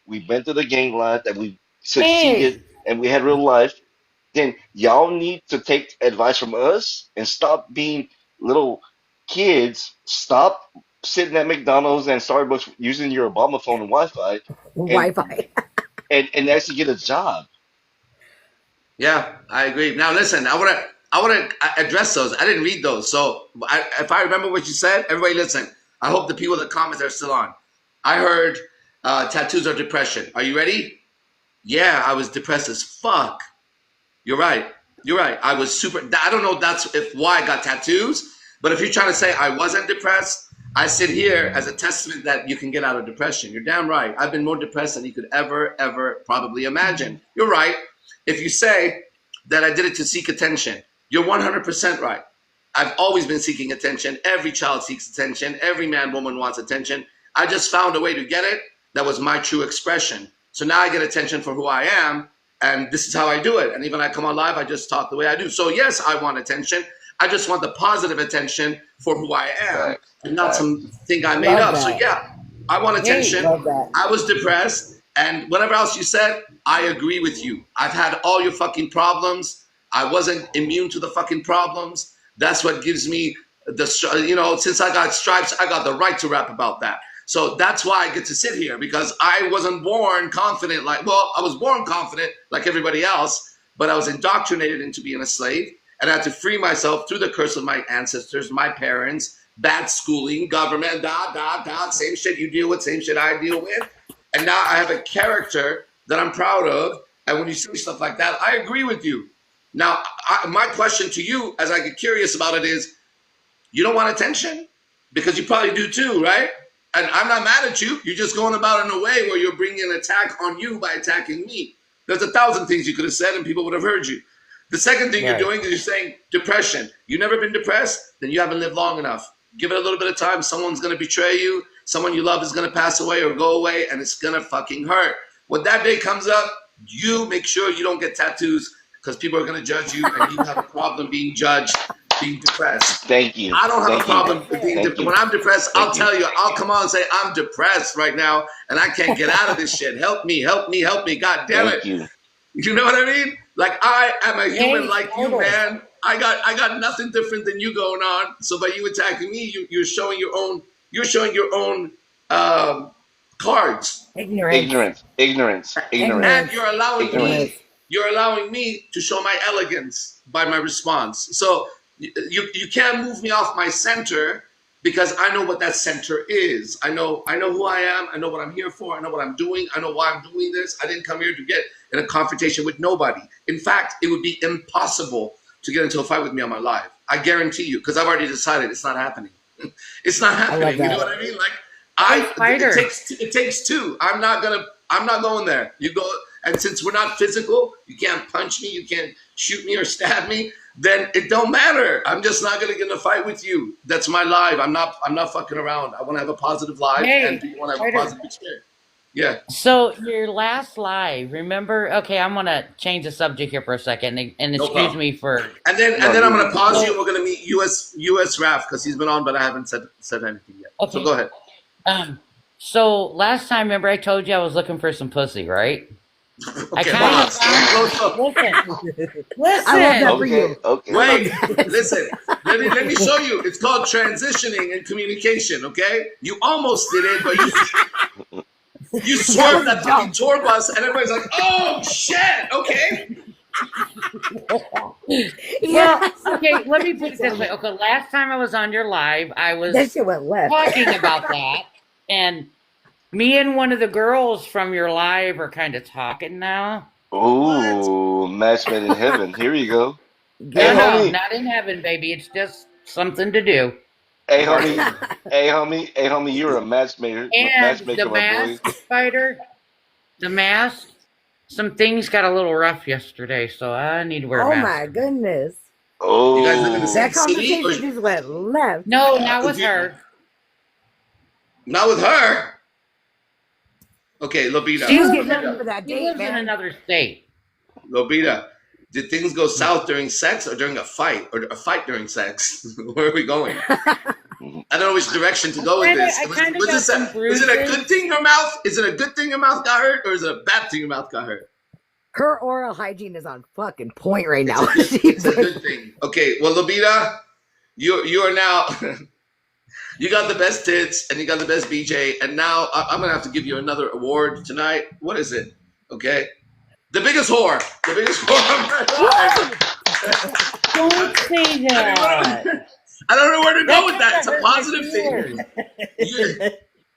the gang life, that we succeeded Hey, and we had real life, then y'all need to take advice from us and stop being little kids. Stop sitting at McDonald's and Starbucks using your Obama phone and Wi-Fi and Wi-Fi. and actually get a job. Yeah, I agree. Now listen, I want to address those. I didn't read those, so if I remember what you said, everybody listen. I hope the people in the comments are still on. I heard tattoos are depression. Are you ready? Yeah, I was depressed as fuck. You're right. You're right. I was super. I don't know if that's why I got tattoos, but if you're trying to say I wasn't depressed, I sit here as a testament that you can get out of depression. You're damn right. I've been more depressed than you could ever probably imagine. You're right. If you say that I did it to seek attention, you're 100% right. I've always been seeking attention. Every child seeks attention. Every man, woman wants attention. I just found a way to get it that was my true expression. So now I get attention for who I am, and this is how I do it. And even I come on live, I just talk the way I do. So yes, I want attention. I just want the positive attention for who I am Facts, and not facts. something I made Love up. So that. yeah, I want hey, attention. Love that. I was depressed, and whatever else you said, I agree with you. I've had all your fucking problems. I wasn't immune to the fucking problems. That's what gives me since I got stripes, I got the right to rap about that. So that's why I get to sit here because I wasn't born confident I was born confident like everybody else, but I was indoctrinated into being a slave and I had to free myself through the curse of my ancestors, my parents, bad schooling, government, same shit you deal with, same shit I deal with. And now I have a character that I'm proud of. And when you say stuff like that, I agree with you. Now, my question to you, as I get curious about it, is you don't want attention? Because you probably do too, right? And I'm not mad at you. You're just going about it in a way where you're bringing an attack on you by attacking me. There's 1,000 things you could have said and people would have heard you. The second thing you're doing is you're saying depression. You've never been depressed? Then you haven't lived long enough. Give it a little bit of time. Someone's going to betray you. Someone you love is going to pass away or go away, and it's going to fucking hurt. When that day comes up, you make sure you don't get tattoos because people are going to judge you, and you have a problem being judged, being depressed. Thank you. I don't have a Thank you. problem being Thank depressed. you. When I'm depressed, I'll Thank you. tell you, I'll come on and say, I'm depressed right now, and I can't get out of this shit. Help me, help me, help me. God damn it. Thank you. You know what I mean? Like I am a human hey, like you, Spider. man. I got nothing different than you going on. So by you attacking me, you're showing your own cards. Ignorance. Ignorance. And Ignorance. Ignorance. you're allowing me to show my elegance by my response. So you can't move me off my center because I know what that center is. I know who I am. I know what I'm here for. I know what I'm doing. I know why I'm doing this. I didn't come here to get in a confrontation with nobody. In fact, it would be impossible to get into a fight with me on my live. I guarantee you, because I've already decided it's not happening. It's not I love happening. You know that. what I mean? Like Spider. It takes two. I'm not going there. You go, and since we're not physical, you can't punch me, you can't shoot me or stab me. Then it don't matter. I'm just not gonna get in a fight with you. That's my live. I'm not fucking around. I want to have a positive live, and people want to have a positive experience. Yeah. So your last live, remember? Okay, I'm gonna change the subject here for a second, and excuse me for. And then I'm gonna pause you. And we're gonna meet US Raf because he's been on, but I haven't said anything yet. Okay. So go ahead. So last time, remember I told you I was looking for some pussy, right? Okay, listen. I love that for you. Okay. Wait, listen. Let me show you. It's called transitioning in communication. Okay, you almost did it, but you swerved that fucking tour bus, and everybody's like, "Oh shit!" Okay. Well, okay. Let me put it this way. Okay, last time I was on your live, I was That shit went left. talking about that, and me and one of the girls from your live are kind of talking now. Ooh, match made in heaven. Here you go. No, not in heaven, baby. It's just something to do. Hey, homie, you're a matchmaker. And the mask fighter, the mask, some things got a little rough yesterday, so I need to wear a mask. Oh my goodness. Oh, you guys live in the That same city? conversation just went left. No, not with her. Not with her. Okay, Lobita. She was getting ready for that She date, lives in man. another state. Lobita, did things go south during sex or during a fight? Or a fight during sex? Where are we going? I don't know which direction to go with this. Was it a good thing your mouth? Is it a good thing your mouth got hurt? Or is it a bad thing your mouth got hurt? Her oral hygiene is on fucking point right now. It's a good thing. Okay, well, Lobita, you are now... You got the best tits and you got the best BJ, and now I'm gonna have to give you another award tonight. What is it? Okay, the biggest whore. The biggest whore. Don't say that. I don't know where to go with that. It's a positive thing.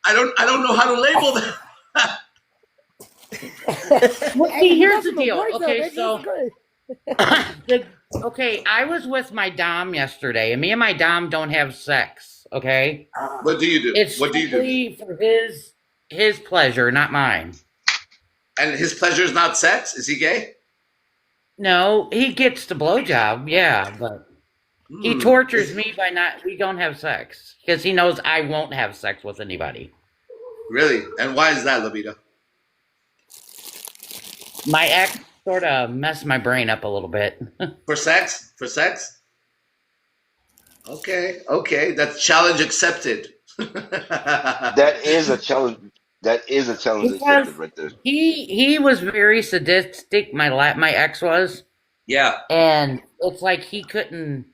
I don't know how to label that. Well, see, here's the deal. Okay, so okay, I was with my dom yesterday, and me and my dom don't have sex. Okay. What do you do? It's what do you do? For his pleasure, not mine. And his pleasure is not sex? Is he gay? No, he gets the blowjob, yeah, but he tortures me by not. We don't have sex because he knows I won't have sex with anybody. Really? And why is that, Lobita? My ex sort of messed my brain up a little bit. For sex? For sex? Okay. That's challenge accepted. That is a challenge. That is a challenge accepted right there. He was very sadistic. My ex was. Yeah. And it's like he couldn't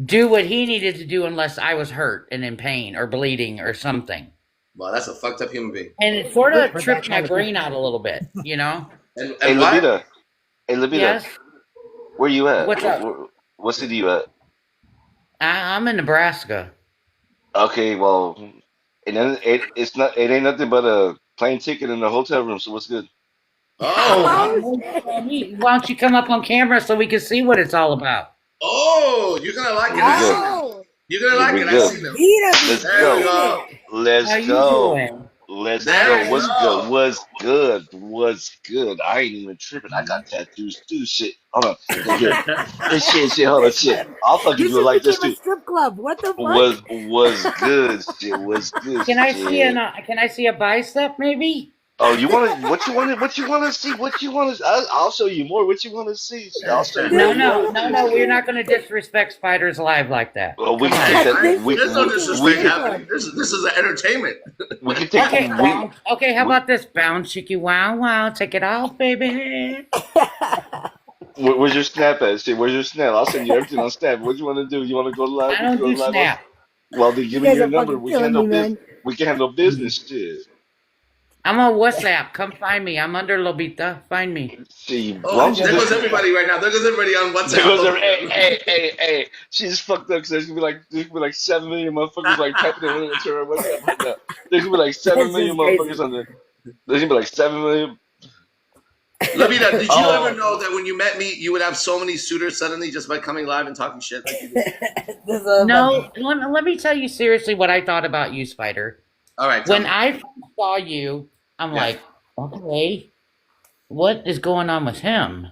do what he needed to do unless I was hurt and in pain or bleeding or something. Wow, that's a fucked up human being. And it sort of tripped my brain out a little bit, you know? And hey, Lobita. Yes? Where you at? What's up? What city you at? I'm in Nebraska. Okay, well, it ain't nothing but a plane ticket and a hotel room. So what's good? Oh, why don't you come up on camera so we can see what it's all about? Oh, you're gonna like it. Oh. You're gonna like it. I see them. Let's go. Let's go. Let's go. What's good? I ain't even tripping. I got tattoos too. Shit. Hold on. Shit. Hold on. Shit. I'll fucking do it like this too. Strip club. What the fuck? Was good. Shit. Was good. Can I see a bicep maybe? Oh, what you want to see? I'll show you more. What you want to see? I'll show you. No. We're not going to disrespect Spiders Live like that. Well, we can take that. There's no disrespect happening. This is an entertainment. We can take. Okay, how about this? Bounce, cheeky, wow, take it off, baby. Where's your snap at? Shit, where's your snap? I'll send you everything on snap. What you want to do? You want to go live? I don't do snap. Well, then give me your number. We can handle business. Shit. I'm on WhatsApp. Come find me. I'm under Lobita. Find me. See, there goes everybody right now. There goes everybody on WhatsApp. Hey. She's fucked up because there's gonna be like 7 million motherfuckers like typing it into her WhatsApp right now. There's gonna be like 7 million motherfuckers on there. There's gonna be like 7 million. Lavita, did you ever know that when you met me, you would have so many suitors suddenly just by coming live and talking shit like you did? No, let me tell you seriously what I thought about you, Spider. All right. Tell When me. I first saw you, I'm Yeah. like, okay, what is going on with him?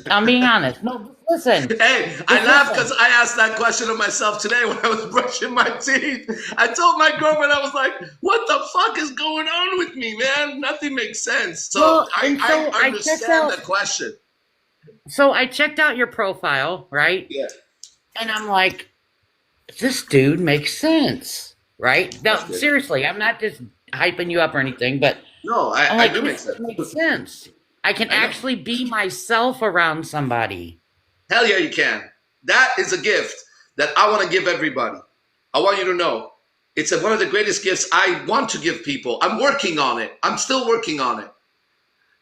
I'm being honest. No, listen. Hey, I laughed because I asked that question of myself today when I was brushing my teeth. I told my girlfriend, I was like, what the fuck is going on with me, man? Nothing makes sense. So Well, I and so I checked understand out. the question. So I checked out your profile, right? Yeah. And I'm like, this dude makes sense, right? No, That's good. seriously, I'm not just hyping you up or anything, but No, I'm I like, do make this sense. makes sense. I can I know. actually be myself around somebody. Hell yeah, you can. That is a gift that I want to give everybody. I want you to know it's one of the greatest gifts I want to give people. I'm working on it. I'm still working on it.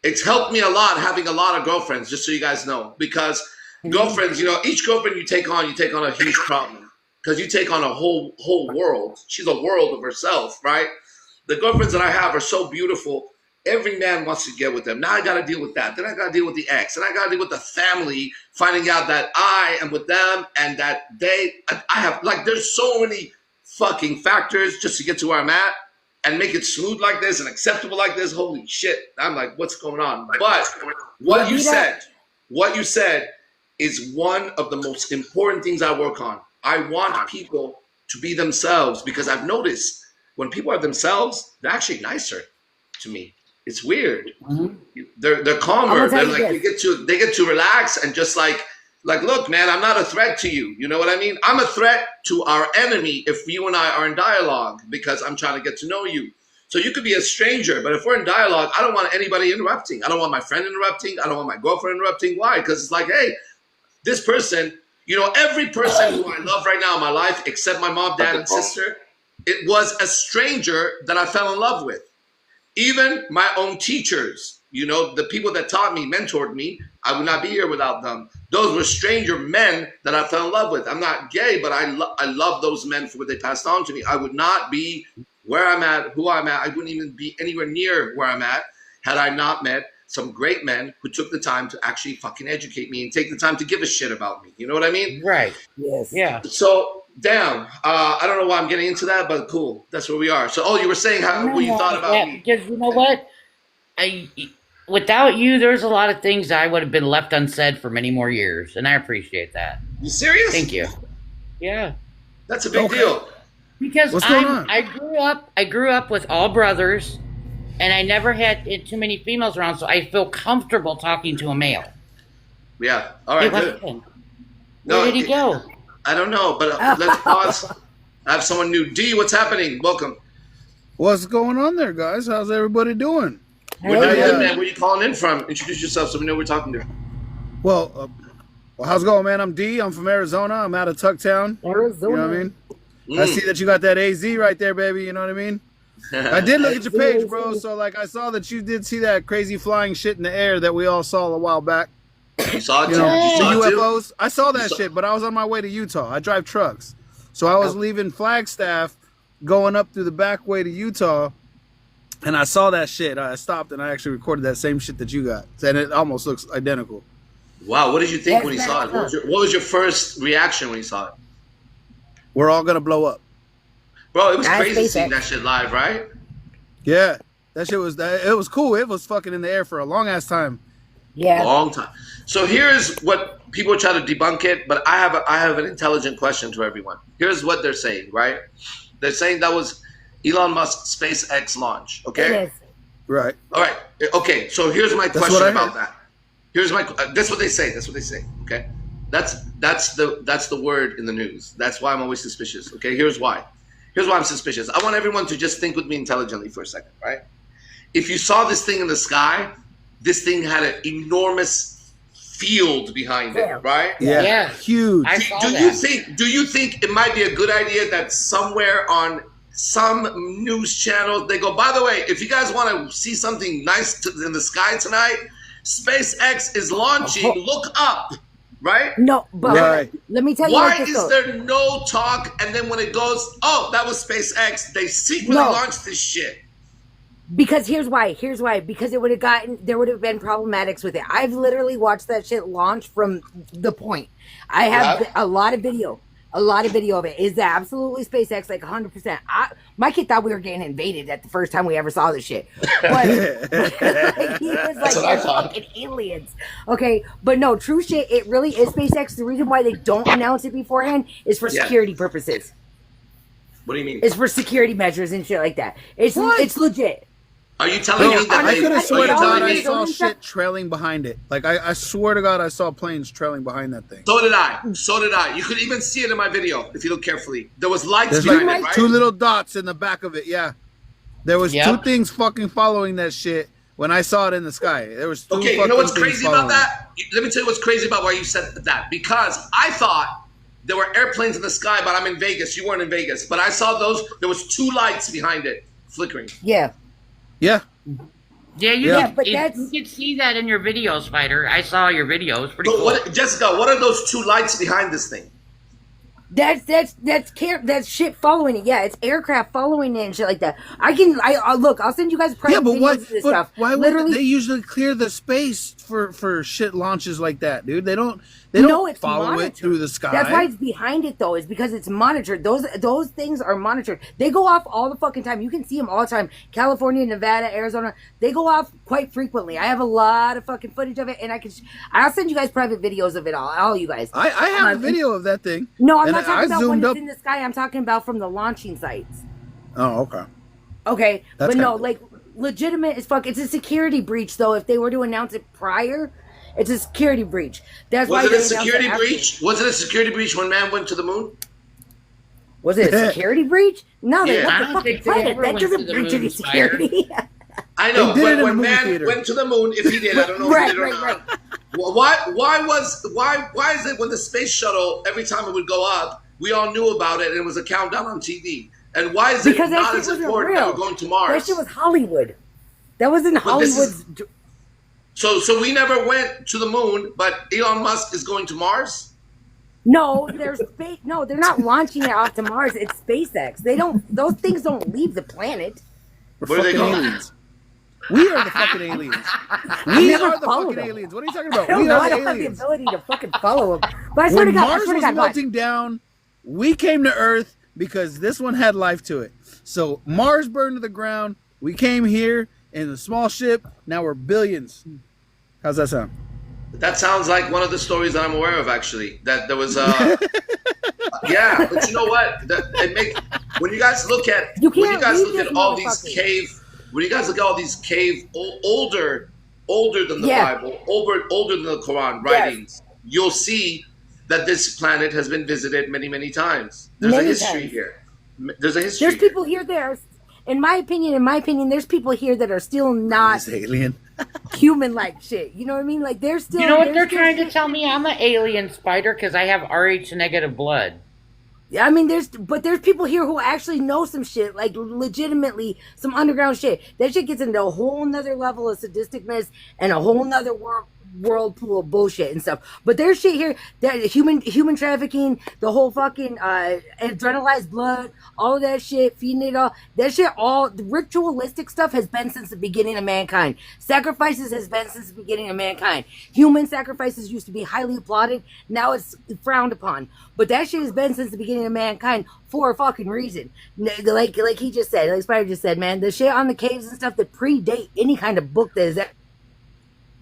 It's helped me a lot having a lot of girlfriends, just so you guys know. Because girlfriends, you know, each girlfriend you take on a huge problem. Because you take on a whole world. She's a world of herself, right? The girlfriends that I have are so beautiful. Every man wants to get with them. Now I got to deal with that. Then I got to deal with the ex. And I got to deal with the family, finding out that I am with them and that I have, like, there's so many fucking factors just to get to where I'm at and make it smooth like this and acceptable like this. Holy shit. I'm like, what's going on? But what you said is one of the most important things I work on. I want people to be themselves because I've noticed when people are themselves, they're actually nicer to me. It's weird. Mhm. They're calmer. They're like they get to relax and just like look, man, I'm not a threat to you. You know what I mean? I'm a threat to our enemy if you and I are in dialogue because I'm trying to get to know you. So you could be a stranger, but if we're in dialogue, I don't want anybody interrupting. I don't want my friend interrupting. I don't want my girlfriend interrupting. Why? Because it's like, hey, this person, you know, every person who I love right now in my life, except my mom, dad, and sister, it was a stranger that I fell in love with. Even my own teachers, you know, the people that taught me, mentored me, I would not be here without them. Those were stranger men that I fell in love with. I'm not gay, but I love those men for what they passed on to me. I would not be where I'm at, who I'm at. I wouldn't even be anywhere near where I'm at had I not met some great men who took the time to actually fucking educate me and take the time to give a shit about me. You know what I mean? Right. Yes. Yeah. So, damn, I don't know why I'm getting into that, but cool. That's where we are. So, you were saying what you thought about me. Because you know what? Without you, there's a lot of things that I would have been left unsaid for many more years, and I appreciate that. You serious? Thank you. Yeah. That's a big deal. Because What's going on? I grew up with all brothers, and I never had too many females around, so I feel comfortable talking to a male. Yeah. All right, Hey, good. Where No, did he go? I don't know, but let's pause. I have someone new. D, what's happening? Welcome. What's going on there, guys? How's everybody doing? We're doing good, man. Where are you calling in from? Introduce yourself so we know who we're talking to. Well, how's it going, man? I'm D. I'm from Arizona. I'm out of Tucktown. Arizona. You know what I mean? I see that you got that AZ right there, baby. You know what I mean? I did look at your page, bro. So, like, I saw that you did see that crazy flying shit in the air that we all saw a while back. You saw it too? You know, You saw the it too? UFOs. I saw that shit, but I was on my way to Utah. I drive trucks. So I was leaving Flagstaff, going up through the back way to Utah, and I saw that shit. I stopped and I actually recorded that same shit that you got. And it almost looks identical. Wow, what did you think when you saw it? What was your first reaction when you saw it? We're all going to blow up. Bro, it was That's crazy SpaceX. seeing that shit live, right? Yeah. That shit was, it was cool. It was fucking in the air for a long ass time. Yeah. Long time. So here's what people try to debunk it, but I have an intelligent question to everyone. Here's what they're saying, right? They're saying that was Elon Musk's SpaceX launch, okay? It is. Right. All right. Okay, so here's my That's question what I about heard. that. Here's my that's what they say. That's what they say, okay? That's the word in the news. That's why I'm always suspicious, okay? Here's why. Here's why I'm suspicious. I want everyone to just think with me intelligently for a second, right? If you saw this thing in the sky, this thing had an enormous field behind it, right? Yeah. Yeah. Huge. I saw Do that. you think it might be a good idea that somewhere on some news channel they go, by the way, if you guys want to see something nice in the sky tonight, SpaceX is launching, look up, right? No, but Right. let me tell you Why what this is goes. there no talk, and then when it goes, oh, that was SpaceX, they secretly No. launched this shit? Because here's why. Because there would have been problematics with it. I've literally watched that shit launch from the point. I have Yeah. a lot of video. A lot of video of it. Is that absolutely SpaceX? Like 100%. My kid thought we were getting invaded at the first time we ever saw this shit. But like, he was like, they're fucking aliens. Okay, but no, true shit. It really is SpaceX. The reason why they don't announce it beforehand is for security purposes. What do you mean? It's for security measures and shit like that. It's legit. Are you telling me that I could have sworn to God I saw Don't shit trailing behind it. Like I swear to God I saw planes trailing behind that thing. So did I. You could even see it in my video if you look carefully. There was lights There's behind like it, right? 2 little dots in the back of it. Yeah, there was 2 things fucking following that shit when I saw it in the sky. There was 2 Okay, you fucking know what's things crazy about following that? Let me tell you what's crazy about why you said that. Because I thought there were airplanes in the sky, but I'm in Vegas. You weren't in Vegas. But I saw those. There was 2 lights behind it flickering. Yeah. Yeah. Yeah, but you can see that in your videos, Spider. I saw your videos. Pretty cool. Jessica, what are those 2 lights behind this thing? That's shit following it. Yeah, it's aircraft following it and shit like that. I'll send you guys private videos of this stuff. Why would they usually clear the space for shit launches like that, dude? They don't follow monitored. it through the sky. That's why it's behind it though, is because it's monitored. Those things are monitored. They go off all the fucking time. You can see them all the time. California, Nevada, Arizona, they go off quite frequently. I have a lot of fucking footage of it, and I'll send you guys private videos of it all you guys. I have a video of that thing. No, I'm not talking about when it's in the sky. I'm talking about from the launching sites. Oh, okay. Okay, That's but no, cool. like legitimate as fuck. It's a security breach though. If they were to announce it prior, it's a security breach. That's why Was it a security breach? Was it a security breach when man went to the moon? Was it a security breach? No, they Yeah. left I the don't fucking think they planet. ever That went doesn't to the breach moon, any Spider. security. I know, They did it but in the when movie man theater. went to the moon, if he did, I don't know if Right, he did or right, not. Well, why is it when the space shuttle, every time it would go up, we all knew about it and it was a countdown on TV? And why is Because it that not shit as wasn't important real. that we're going to Mars? That shit was Hollywood. That was in But this Hollywood's. So we never went to the moon, but Elon Musk is going to Mars? No, they're space. No, they're not launching it off to Mars. It's SpaceX. They don't. Those things don't leave the planet. We're Where are they fucking going? aliens. We are the fucking aliens. We never are the followed fucking them. aliens. What are you talking about? I don't We know. are I the don't have the aliens. ability to fucking follow them. But I swear to When God, Mars I swear to was God, melting down, we came to Earth because this one had life to it. So Mars burned to the ground. We came here in a small ship. Now we're billions. How's that sound? That sounds like one of the stories that I'm aware of, actually. That there was yeah, but you know what? When you guys look at You when you can't guys read look this at all these motherfucker. older than the Yeah. Bible, older than the Quran writings, you'll see that this planet has been visited many, many times. There's Many a history times. here. There's a history. there's people here that are, in my opinion, there's people here that are still not This alien. human-like shit. You know what I mean? Like they're still. You know what there's they're still trying to shit- tell me? I'm an alien, Spider, because I have RH negative blood. I mean, there's people here who actually know some shit, like legitimately some underground shit. That shit gets into a whole nother level of sadisticness and a whole nother whirlpool of bullshit and stuff. But there's shit here that human trafficking, the whole fucking adrenalized blood, all of that shit, feeding it all. That shit, all the ritualistic stuff has been since the beginning of mankind. Sacrifices has been since the beginning of mankind. Human sacrifices used to be highly applauded. Now it's frowned upon. But that shit has been since the beginning of mankind for a fucking reason. Like he just said, like Spider just said, man, the shit on the caves and stuff that predate any kind of book that has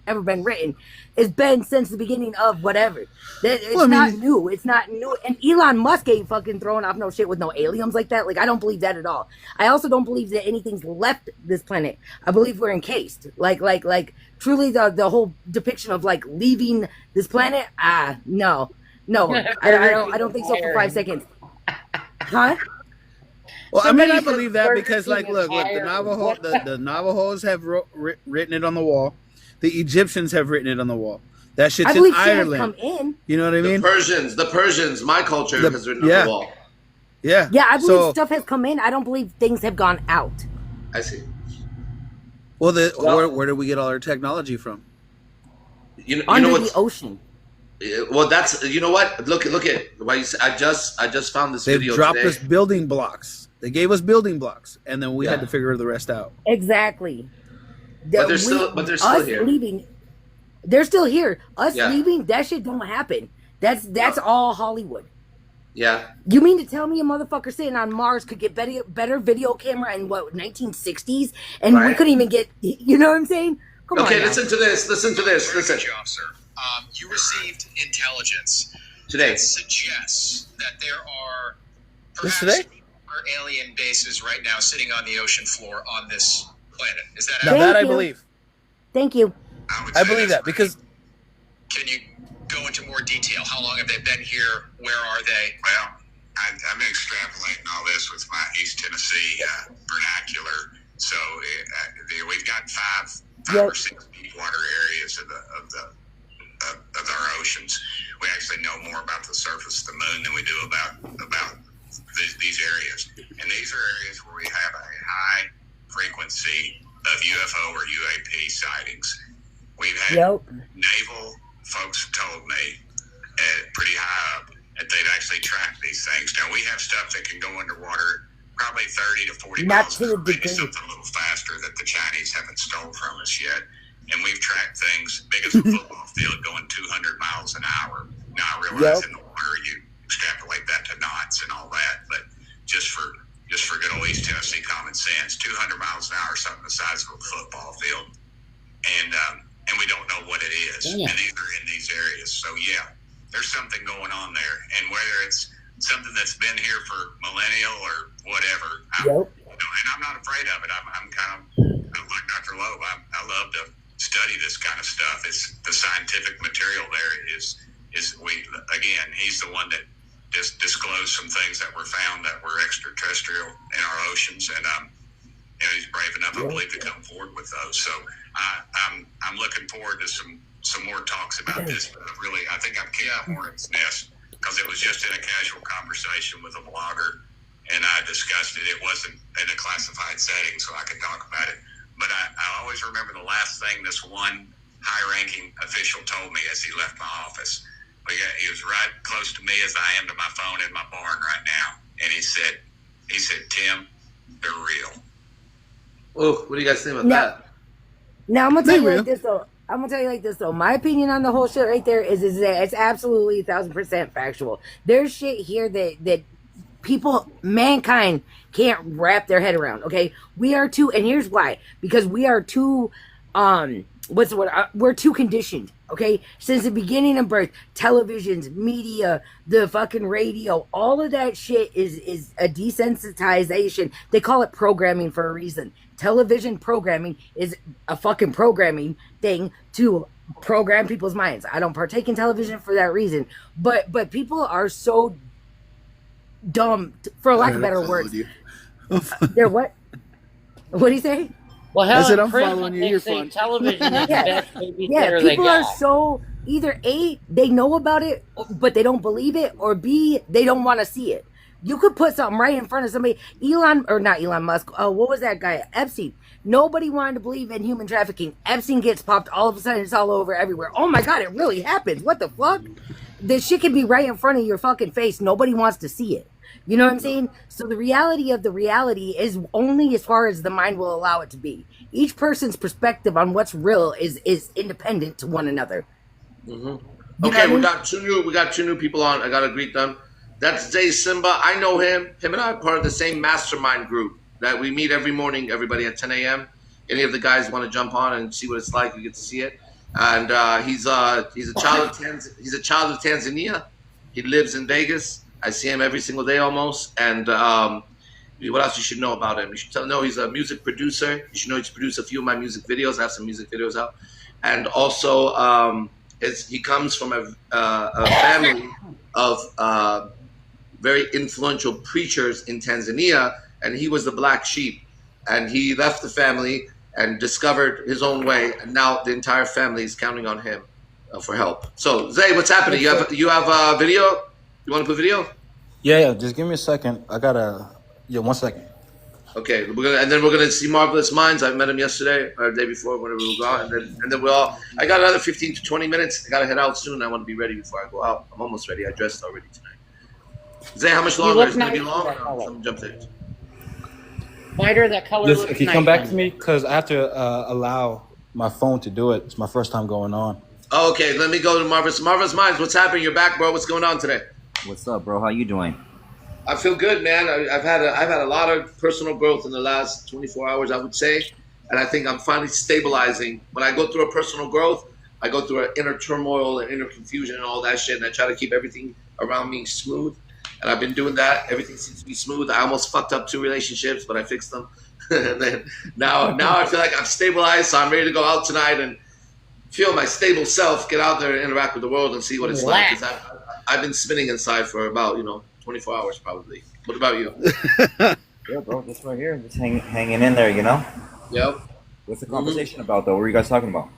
ever been written has been since the beginning of whatever. It's not new. It's not new. And Elon Musk ain't fucking throwing off no shit with no aliens like that. Like, I don't believe that at all. I also don't believe that anything's left this planet. I believe we're encased. Like truly the whole depiction of like leaving this planet. No. I don't think so for 5 seconds. Huh? Well, Somebody I said believe that because, Burger like, King look, is the higher. the Navajos have written it on the wall. The Egyptians have written it on the wall. That shit's I in believe shit has Ireland. come in. You know what I mean? The Persians, my culture has written on yeah. the wall. Yeah. Yeah, I believe stuff has come in. I don't believe things have gone out. I see. Well, where did we get all our technology from? You know Under what? the ocean. Well, that's, you know what? Look at why you say, I just found this They've video dropped today. us building blocks. They gave us building blocks, and then we had to figure the rest out. Exactly. But they're still us here. Leaving, they're still here. Us Yeah. leaving, that shit don't happen. That's all Hollywood. Yeah. You mean to tell me a motherfucker sitting on Mars could get better video camera in what 1960s, and we Right. couldn't even get? You know what I'm saying? Come on. Okay, now. listen to this. Listen to this. Listen. Good job, sir. You received intelligence Today. that suggests that there are This perhaps today? alien bases right now sitting on the ocean floor on this planet. Is that Now Thank that I you. believe. Thank you. would I say believe that's that because Can you go into more detail? How long have they been here? Where are they? Well, I'm extrapolating all this with my East Tennessee vernacular. So we've got five or six deep water areas of our oceans. We actually know more about the surface of the moon than we do about these areas. And these are areas where we have a high frequency of UFO or UAP sightings. We've had naval folks told me pretty high up that they've actually tracked these things. Now, we have stuff that can go underwater probably 30 to 40 miles an hour, maybe something a little faster that the Chinese haven't stole from us yet. And we've tracked things big as a football field going 200 miles an hour. Now, I realize in the water you extrapolate that to knots and all that, but just for good old East Tennessee common sense, 200 miles an hour, something the size of a football field. And we don't know what it is. And these are in these areas. So, yeah, there's something going on there. And whether it's something that's been here for millennial or whatever, and I'm not afraid of it. I'm kind of like Dr. Loeb. I love to study this kind of stuff. It's the scientific material there is he's the one that just disclosed some things that were found that were extraterrestrial in our oceans. And, he's brave enough, I believe, to come forward with those. So I'm looking forward to some more talks about this. But really, I think I've kicked the hornet's nest because it was just in a casual conversation with a blogger, and I discussed it. It wasn't in a classified setting, so I could talk about it. But I always remember the last thing this one high-ranking official told me as he left my office. He was right close to me as I am to my phone in my barn right now, and he said, Tim, they're real. Oh, what do you guys think about that? Now I'm gonna tell you like this though. My opinion on the whole shit right there is that it's absolutely 1000% factual. There's shit here that mankind can't wrap their head around. Okay, we are too, and here's why: because we are too, what's the word? We're too conditioned. Okay, since the beginning of birth, televisions, media, the fucking radio, all of that shit is a desensitization. They call it programming for a reason. Television programming is a fucking programming thing to program people's minds. I don't partake in television for that reason, but people are so dumb, for lack of better words. They're what? What do you say? Well, hell, I said I'm Chris, following you. they You're say fine. television is the best babysitter People they are got. so either A, they know about it, but they don't believe it, or B, they don't want to see it. You could put something right in front of somebody. Not Elon Musk. What was that guy? Epstein. Nobody wanted to believe in human trafficking. Epstein gets popped. All of a sudden, it's all over everywhere. Oh my God, it really happens. What the fuck? This shit can be right in front of your fucking face. Nobody wants to see it. You know what I'm saying? So the reality of the reality is only as far as the mind will allow it to be. Each person's perspective on what's real is independent to one another. Mm-hmm. Okay, we got two new people on. I gotta greet them. That's Zay Simba. I know him. Him and I are part of the same mastermind group that we meet every morning, everybody at 10 a.m. Any of the guys want to jump on and see what it's like, you get to see it. And he's a child of Tanzania. He lives in Vegas. I see him every single day almost. And what else you should know about him? You should know he's a music producer. You should know he's produced a few of my music videos. I have some music videos out. And also he comes from a family of very influential preachers in Tanzania, and he was the black sheep. And he left the family and discovered his own way, and now the entire family is counting on him for help. So, Zay, what's happening? You have a video? You want to put video? Yeah. Just give me a second. I gotta. Yeah, 1 second. Okay, we're gonna see Marvelous Minds. I met him yesterday or the day before, whenever we were gone, and then I got another 15 to 20 minutes. I gotta head out soon. I want to be ready before I go out. I'm almost ready. I dressed already tonight. Zay, how much longer is it gonna be long? Some jump sticks. Spider, that color Just, looks if you nice come back on to you. me, because I have to allow my phone to do it. It's my first time going on. Oh, okay, let me go to Marvelous Minds. What's happening? You're back, bro. What's going on today? What's up, bro? How you doing? I feel good, man. I've had a lot of personal growth in the last 24 hours, I would say, and I think I'm finally stabilizing. When I go through a personal growth, I go through an inner turmoil and inner confusion and all that shit, and I try to keep everything around me smooth. And I've been doing that. Everything seems to be smooth. I almost fucked up 2 relationships, but I fixed them. And then now I feel like I'm stabilized, so I'm ready to go out tonight and feel my stable self, get out there and interact with the world and see what it's like. Because I've been spinning inside for about 24 hours probably. What about you? Yeah, bro, just right here, just hanging in there, Yep. What's the conversation about, though? What were you guys talking about?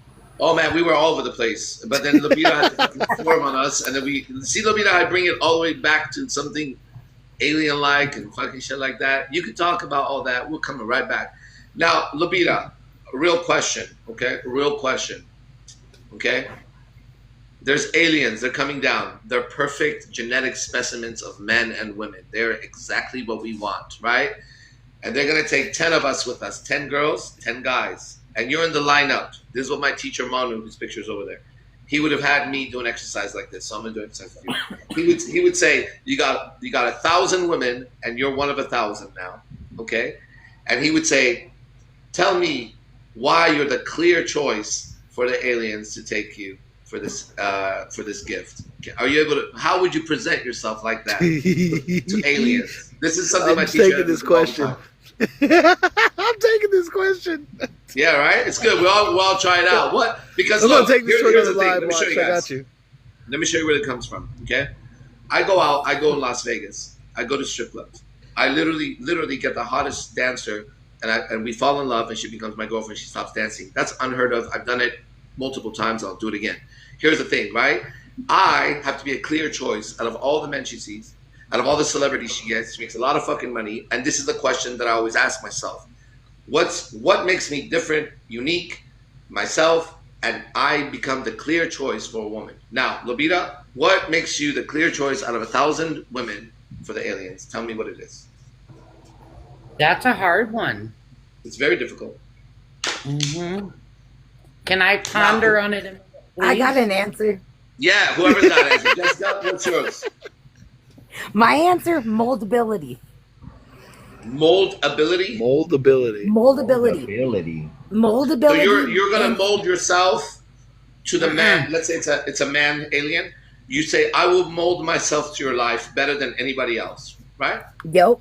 Oh man, we were all over the place. But then Lupita had to fucking form on us, and then Lupita, I bring it all the way back to something alien-like and fucking shit like that. You could talk about all that. We're coming right back. Now, Lupita, a real question, okay? A real question, okay? There's aliens. They're coming down. They're perfect genetic specimens of men and women. They're exactly what we want, right? And they're going to take 10 of us with us, 10 girls, 10 guys. And you're in the lineup. This is what my teacher, Manu, whose picture's over there, he would have had me do an exercise like this. So I'm going to do an exercise with you. He would say, you got 1,000 women, and you're one of 1,000 now, okay? And he would say, tell me why you're the clear choice for the aliens to take you for this gift. Okay. Are you able to? How would you present yourself like that to aliens? This is something my teacher. I'm taking this question. I'm taking this question. Yeah, right. It's good. We'll all try it out. What? Because I'm look, gonna take this here's the thing. live Let me show you watch. guys. I got you. Let me show you where it comes from. Okay. I go out. I go in Las Vegas. I go to strip clubs. I literally get the hottest dancer, and we fall in love, and she becomes my girlfriend. She stops dancing. That's unheard of. I've done it multiple times. I'll do it again. Here's the thing, right? I have to be a clear choice out of all the men she sees, out of all the celebrities she gets. She makes a lot of fucking money. And this is the question that I always ask myself. What makes me different, unique, myself, and I become the clear choice for a woman? Now, Lobita, what makes you the clear choice out of 1,000 women for the aliens? Tell me what it is. That's a hard one. It's very difficult. Mm-hmm. Can I ponder on it? Please? I got an answer. Yeah, whoever's got an answer. Jessica, what's yours? My answer, moldability. Moldability? Moldability. So you're gonna mold yourself to the man. Let's say it's a man alien. You say, I will mold myself to your life better than anybody else, right? Yep.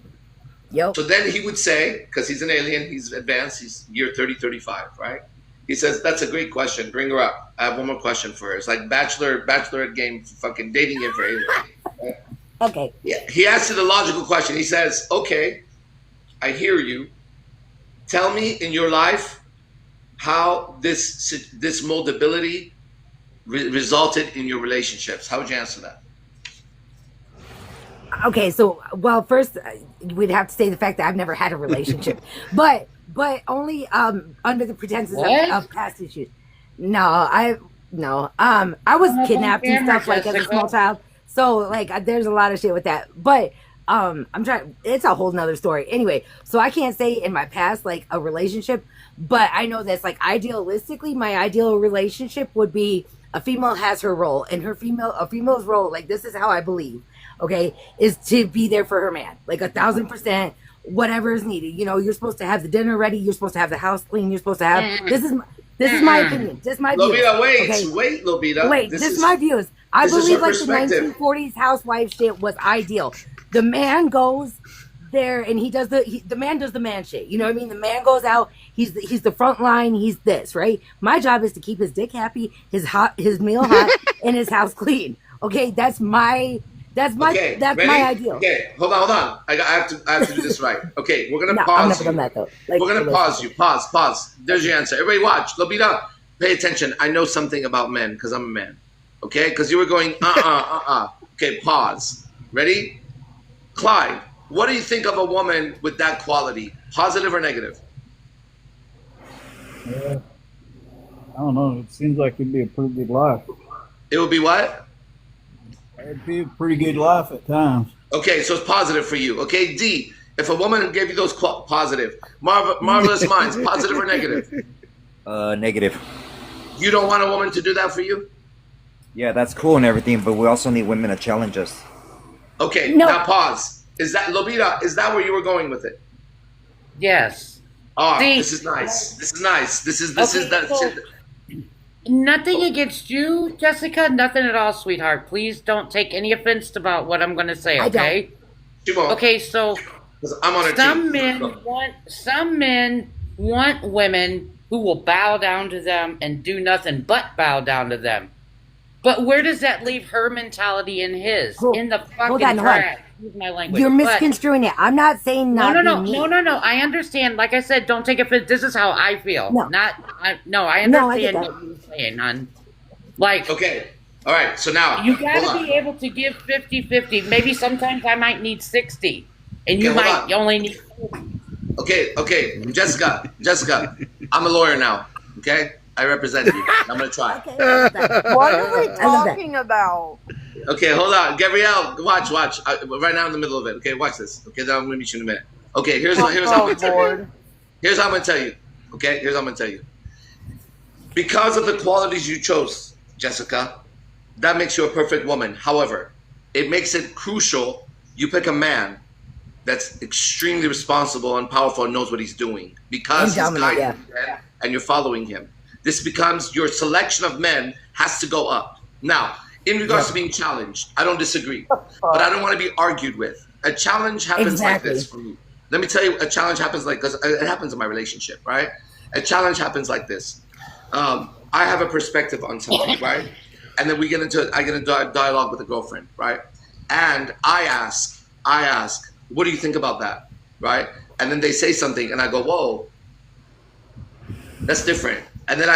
So then he would say, because he's an alien, he's advanced, he's year 30, 35, right? He says, that's a great question. Bring her up. I have one more question for her. It's like bachelorette game, fucking dating game for aliens. Right? Okay. Yeah. He asks you the logical question. He says, okay, I hear you. Tell me in your life how this moldability resulted in your relationships. How would you answer that? Okay, so first we'd have to say the fact that I've never had a relationship, but only under the pretenses of past issues. I was kidnapped and stuff like as a small child, so like there's a lot of shit with that. But I'm trying. It's a whole nother story. Anyway, so I can't say in my past like a relationship, but I know that's like idealistically, my ideal relationship would be a female has her role, and a female's role, like this is how I believe. Okay, is to be there for her man, like 1,000%, whatever is needed. You know, you're supposed to have the dinner ready. You're supposed to have the house clean. You're supposed to have. This is my opinion. This is my views. Lobita, wait, Lobita. Wait, this is my views. I believe like the 1940s housewife shit was ideal. The man goes there and he does the man does the man shit. You know what I mean? The man goes out. He's the front line. He's this, right? My job is to keep his dick happy, his meal hot, and his house clean. Okay, that's my ideal. Okay, hold on. I have to do this right. Okay, we're gonna pause. I'm never done that though. Like, we're gonna pause you. Pause. There's your answer. Everybody watch. Lobita, pay attention. I know something about men because I'm a man. Okay, because you were going Okay, pause. Ready? Clyde, what do you think of a woman with that quality? Positive or negative? I don't know. It seems like it'd be a pretty good life. It would be what? It'd be a pretty good life at times. Okay, so it's positive for you. Okay, D, if a woman gave you those positive, marvelous minds, positive or negative? Negative. You don't want a woman to do that for you? Yeah, that's cool and everything, but we also need women to challenge us. Okay, No. now pause. Is that Lobita? Is that where you were going with it? Yes. Oh, See- this is nice. This is nice. This is Okay, that so- shit. Nothing against you, Jessica. Nothing at all, sweetheart. Please don't take any offense about what I'm going to say. I don't. Okay. She won't. Okay. So 'Cause I'm on her some team. men want women who will bow down to them and do nothing but bow down to them. But where does that leave her mentality and his? In the fucking on, hold on. trash. Excuse my language. You're But- misconstruing it. I'm not saying not. No. I understand. Like I said, don't take offense. This is how I feel. No. I No, I understand get what you're saying, hon. Like, Okay. All right. So now you hold gotta on. be able to give 50-50. Maybe sometimes I might need 60. And you Okay, hold might on. only need 40. Okay. Jessica, I'm a lawyer now. Okay, I represent you. I'm gonna try. Okay, I love that. What are we I love that. talking about? Okay, hold on, Gabrielle. Watch. Right now in the middle of it. Okay, watch this. Okay, then I'm gonna meet you in a minute. Okay, here's how I'm gonna tell you. Lord. Here's how I'm gonna tell you. Okay, here's how I'm gonna tell you. Because of the qualities you chose, Jessica, that makes you a perfect woman. However, it makes it crucial you pick a man that's extremely responsible and powerful and knows what he's doing because And he's dominant, guiding you and you're following him. This becomes your selection of men has to go up. Now, in regards to being challenged, I don't disagree, but I don't want to be argued with. A challenge happens like this for me. Let me tell you, a challenge happens like, because it happens in my relationship, right? A challenge happens like this. I have a perspective on something, right? And then I get into a dialogue with a girlfriend, right? And I ask, what do you think about that, right? And then they say something, and I go, whoa, that's different. And then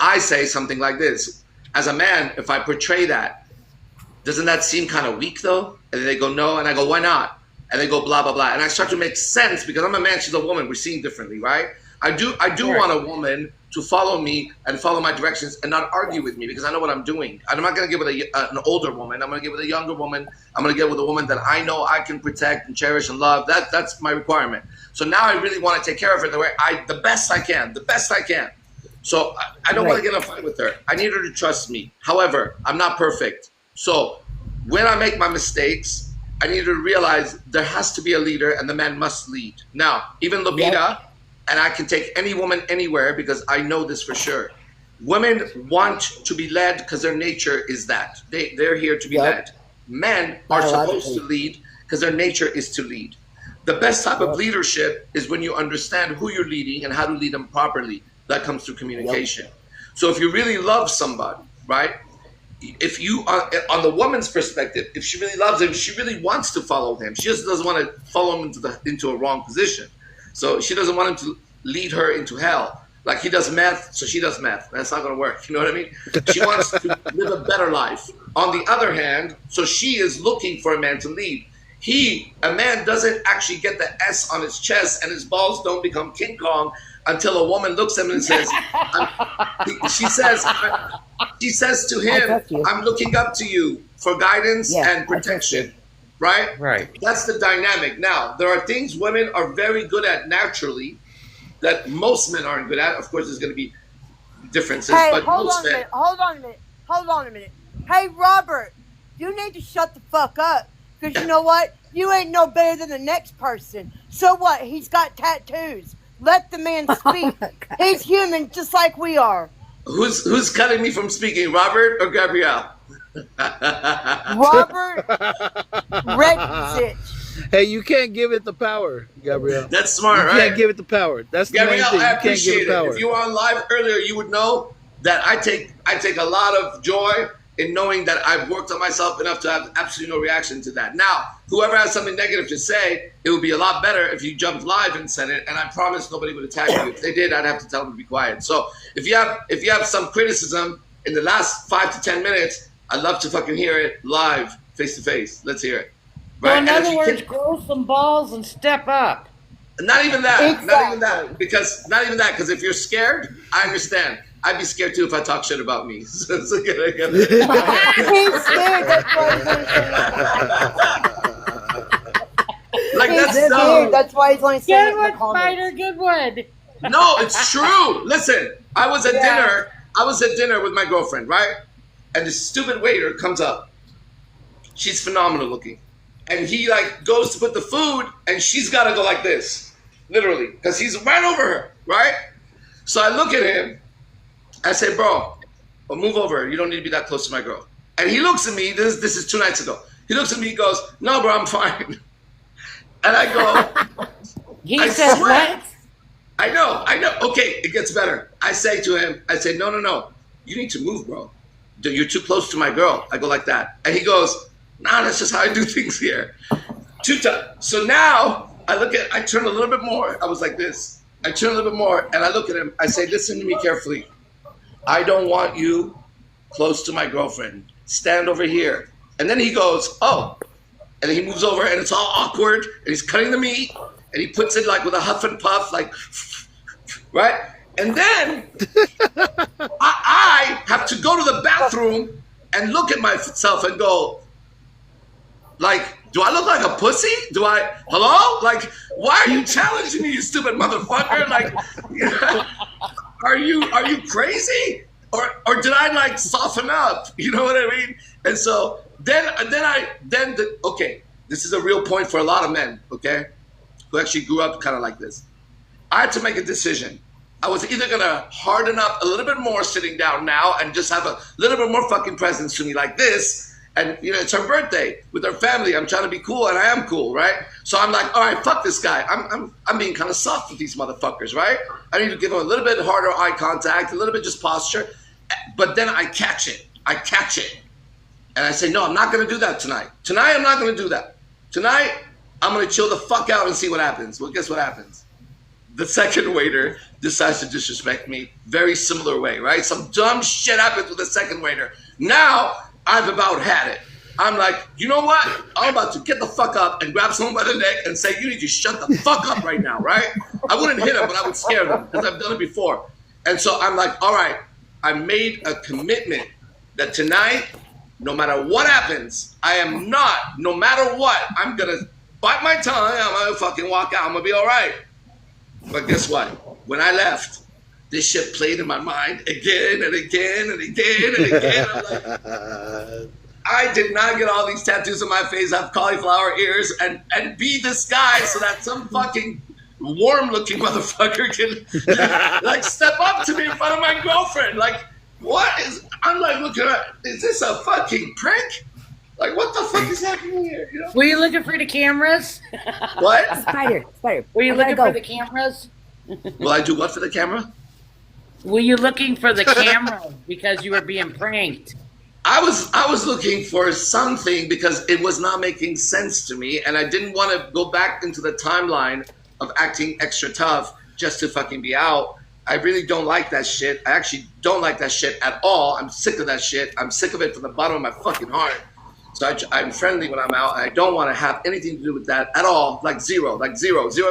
I say something like this. As a man, if I portray that, doesn't that seem kind of weak though? And then they go, no. And I go, why not? And they go, blah, blah, blah. And I start to make sense because I'm a man, she's a woman. We're seeing differently, right? I do want a woman to follow me and follow my directions and not argue with me because I know what I'm doing. I'm not going to get with an older woman. I'm going to get with a younger woman. I'm going to get with a woman that I know I can protect and cherish and love. That's my requirement. So now I really want to take care of her the best I can. So I don't want to get in a fight with her. I need her to trust me. However, I'm not perfect. So when I make my mistakes, I need her to realize there has to be a leader and the man must lead. Now, even Lobita, and I can take any woman anywhere because I know this for sure. Women want to be led because their nature is that. They're here to be led. Men are supposed to lead because their nature is to lead. The best type of leadership is when you understand who you're leading and how to lead them properly. That comes through communication. So if you really love somebody, right? If you are on the woman's perspective, if she really loves him, she really wants to follow him. She just doesn't want to follow him into a wrong position. So she doesn't want him to lead her into hell. Like he does meth, so she does meth. That's not going to work. You know what I mean? She wants to live a better life. On the other hand, so she is looking for a man to lead. A man doesn't actually get the S on his chest and his balls don't become King Kong until a woman looks at him and says, she says to him, I'm looking up to you for guidance and protection. Right? Right. That's the dynamic. Now, there are things women are very good at naturally that most men aren't good at. Of course, there's going to be differences. Hey, but hold most on a men, minute. Hold on a minute. Hey, Robert, you need to shut the fuck up. Because you know what? You ain't no better than the next person. So what? He's got tattoos. Let the man speak. He's human just like we are. Who's cutting me from speaking, Robert or Gabrielle? Robert Redsitch. Hey, you can't give it the power, Gabrielle. That's smart, right? You can't give it the power. That's the main Gabrielle, thing. You I can't give appreciate it power. it. If you were on live earlier, you would know that I take a lot of joy in knowing that I've worked on myself enough to have absolutely no reaction to that. Now, whoever has something negative to say, it would be a lot better if you jumped live and said it, and I promise nobody would attack you. If they did, I'd have to tell them to be quiet. So if you have some criticism in the last 5 to 10 minutes, I'd love to fucking hear it live, face to face. Let's hear it. Right? So in other words, grow some balls and step up. Not even that. Not even that. Because if you're scared, I understand. I'd be scared too if I talk shit about me. He's scared. That's why that's dumb. That's why he's only saying it in the comments. Spider, good one. No, it's true. Listen, I was at dinner with my girlfriend, right? And this stupid waiter comes up. She's phenomenal looking. and he like goes to put the food, and she's got to go like this, literally, because he's right over her, right? So I look at him. I say, bro, well, move over. You don't need to be that close to my girl. And he looks at me. This is 2 nights ago. He looks at me. He goes, no, bro, I'm fine. And I go, He says what? I know. Okay, it gets better. I say to him, no. You need to move, bro. You're too close to my girl. I go like that. And he goes, nah, that's just how I do things here. 2 times. So now I turn a little bit more. I was like this. I turn a little bit more and I look at him. I say, listen to me carefully. I don't want you close to my girlfriend. Stand over here. And then he goes, oh. And then he moves over and it's all awkward. And he's cutting the meat. And he puts it like with a huff and puff, like, right? And then I have to go to the bathroom and look at myself and go, like, do I look like a pussy? Hello? Like, why are you challenging me, you stupid motherfucker? Like, are you crazy? Or did I like soften up? You know what I mean? And so okay, this is a real point for a lot of men, okay, who actually grew up kind of like this. I had to make a decision. I was either gonna harden up a little bit more sitting down now and just have a little bit more fucking presence to me like this. And you know, it's her birthday with her family. I'm trying to be cool, and I am cool, right? So I'm like, all right, fuck this guy. I'm being kind of soft with these motherfuckers, right? I need to give him a little bit harder eye contact, a little bit just posture. But then I catch it. And I say, no, I'm not gonna do that tonight. Tonight, I'm not gonna do that. Tonight, I'm gonna chill the fuck out and see what happens. Well, guess what happens? The second waiter decides to disrespect me. Very similar way, right? Some dumb shit happens with the second waiter. Now, I've about had it. I'm like, you know what? I'm about to get the fuck up and grab someone by the neck and say, you need to shut the fuck up right now, right? I wouldn't hit him, but I would scare them because I've done it before. And so I'm like, all right, I made a commitment that tonight, no matter what happens, I am not, no matter what, I'm going to bite my tongue. I'm going to fucking walk out. I'm going to be all right. But guess what? When I left, this shit played in my mind again and again and again and again. I'm like, I did not get all these tattoos on my face, have cauliflower ears, and be this guy so that some fucking warm-looking motherfucker can like step up to me in front of my girlfriend. Like, what is? I'm like looking at. Is this a fucking prank? Like, what the fuck is happening here? You know? Were you looking for the cameras? What? Spider. Were you looking for the cameras? Will I do what for the camera? Were you looking for the camera because you were being pranked? I was looking for something because it was not making sense to me, and I didn't want to go back into the timeline of acting extra tough just to fucking be out. I really don't like that shit. I actually don't like that shit at all. I'm sick of that shit. I'm sick of it from the bottom of my fucking heart. So I'm friendly when I'm out, and I don't want to have anything to do with that at all. Like zero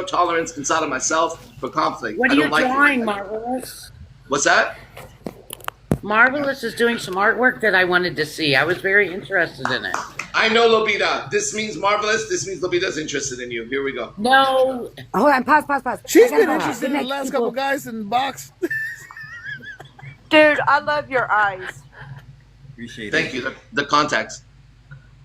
tolerance inside of myself for conflict. What are you drawing, Marvelous? What's that? Marvelous is doing some artwork that I wanted to see. I was very interested in it. I know, Lobita. This means Marvelous. This means Lobita's interested in you. Here we go. No. Hold on, pause. She's been interested in the last couple guys in the box. Dude, I love your eyes. Appreciate it. Thank you. The contacts.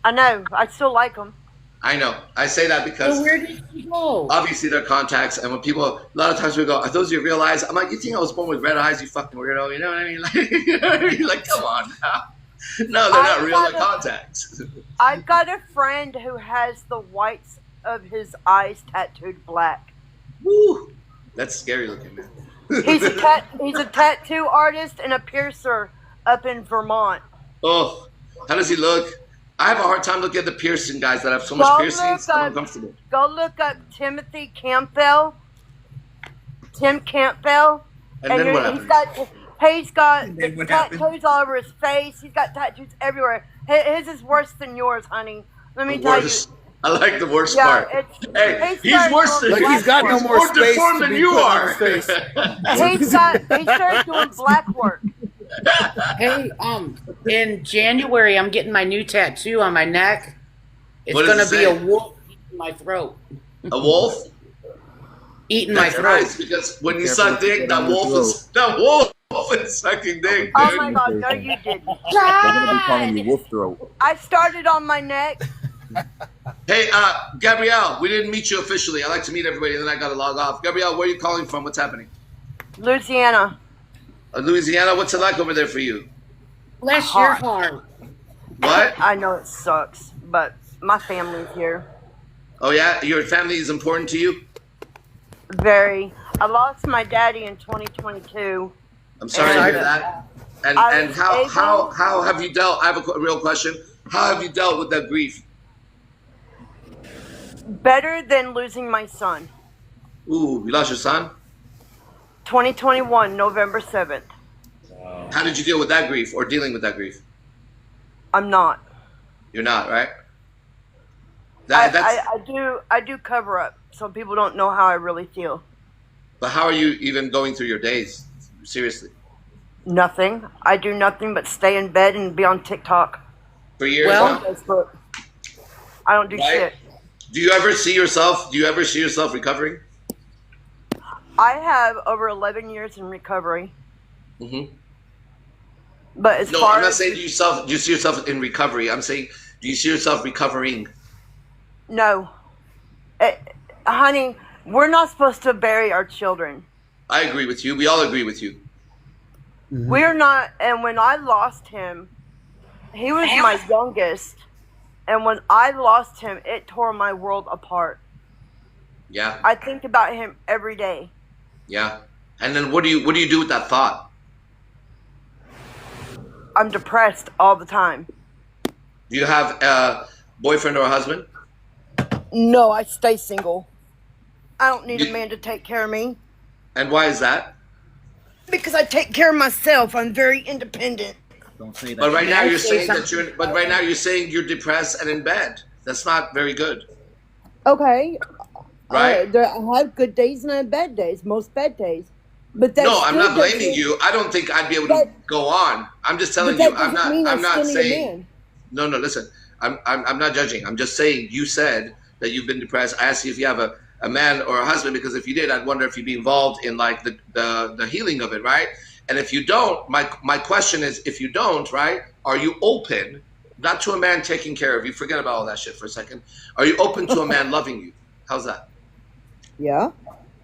I know. I still like them. I know. I say that because So where did you go? obviously they're contacts, and when people, a lot of times we go, are those your real eyes? I'm like, you think I was born with red eyes, you fucking weirdo? You know what I mean? Like, you know what I mean? Like, come on now. No, they're not real. They're contacts. I've got a friend who has the whites of his eyes tattooed black. Woo! That's scary looking, man. He's a tattoo artist and a piercer up in Vermont. Oh, how does he look? I have a hard time looking at the piercing guys that have so much piercings. I'm uncomfortable. Go look up Timothy Campbell. Tim Campbell. And then what happens? He's got tattoos all over his face. He's got tattoos everywhere. His is worse than yours, honey. Let me tell you. I like the worst part. Hey, he's worse than you. He's got no more space than you are. He started doing black work. Hey, in January, I'm getting my new tattoo on my neck. It's going to be a wolf eating my throat. A wolf? Eating my throat. Nice, because when you suck dick, that wolf is sucking dick, dude. Oh my God, no you didn't. They're going to be calling you wolf throat. I started on my neck. Hey, Gabrielle, we didn't meet you officially. I like to meet everybody, and then I got to log off. Gabrielle, where are you calling from? What's happening? Louisiana. Louisiana, what's it like over there for you? Bless your heart. What? I know it sucks, but my family's here. Oh, yeah? Your family is important to you? Very. I lost my daddy in 2022. I'm sorry to hear that. And how have you dealt? I have a real question. How have you dealt with that grief? Better than losing my son. Ooh, you lost your son? 2021, November 7th. How did you deal with that grief or dealing with that grief? I'm not. You're not, right? I do cover up so people don't know how I really feel. But how are you even going through your days? Seriously. Nothing. I do nothing but stay in bed and be on TikTok. For years now? now? Facebook. I don't do shit. Do you ever see yourself recovering? I have over 11 years in recovery. Mm-hmm. But as No, far I'm not as saying do you see yourself in recovery. I'm saying, do you see yourself recovering? no, honey, we're not supposed to bury our children. I agree with you. We all agree with you. Mm-hmm. We're not. And when I lost him, he was my youngest. And when I lost him, it tore my world apart. Yeah. I think about him every day. Yeah. And then what do you do with that thought? I'm depressed all the time. Do you have a boyfriend or a husband? No, I stay single. I don't need a man to take care of me. And why is that? Because I take care of myself. I'm very independent. Don't say that. But right now you're saying that you're depressed and in bed. That's not very good. Okay. Right? I have good days and I have bad days. Most bad days. But that's no, I'm not blaming you. I don't think I'd be able to go on. I'm just telling you. I'm not saying. No, listen. I'm not judging. I'm just saying you said that you've been depressed. I asked you if you have a man or a husband, because if you did, I'd wonder if you'd be involved in like the healing of it, right? And if you don't, my question is, if you don't, right, are you open, not to a man taking care of you, forget about all that shit for a second. Are you open to a man loving you? How's that? Yeah.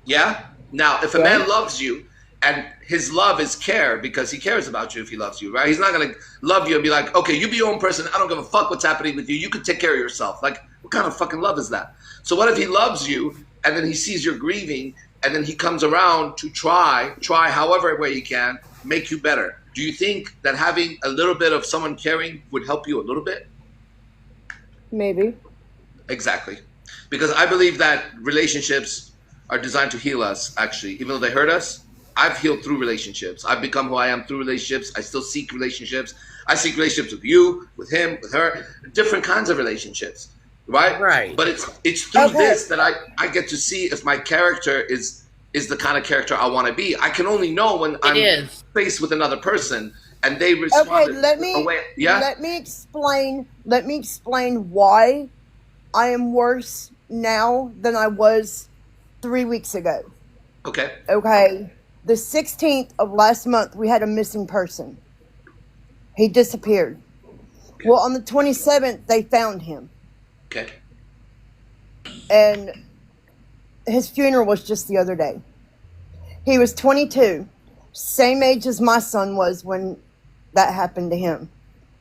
Yeah? Now, if a man loves you and his love is care because he cares about you if he loves you, right? He's not going to love you and be like, okay, you be your own person. I don't give a fuck what's happening with you. You can take care of yourself. Like, what kind of fucking love is that? So what if he loves you and then he sees you're grieving and then he comes around to try however way he can, make you better? Do you think that having a little bit of someone caring would help you a little bit? Maybe. Exactly. Because I believe that relationships are designed to heal us, actually. Even though they hurt us, I've healed through relationships. I've become who I am through relationships. I still seek relationships. I seek relationships with you, with him, with her, different kinds of relationships, right? Right. But it's through this that I get to see if my character is the kind of character I want to be. I can only know when I'm faced with another person and they respond. Okay, let me explain why I am worse now than I was 3 weeks ago. Okay. Okay. The 16th of last month, we had a missing person. He disappeared. Okay. Well, on the 27th, they found him. Okay. And his funeral was just the other day. He was 22, same age as my son was when that happened to him.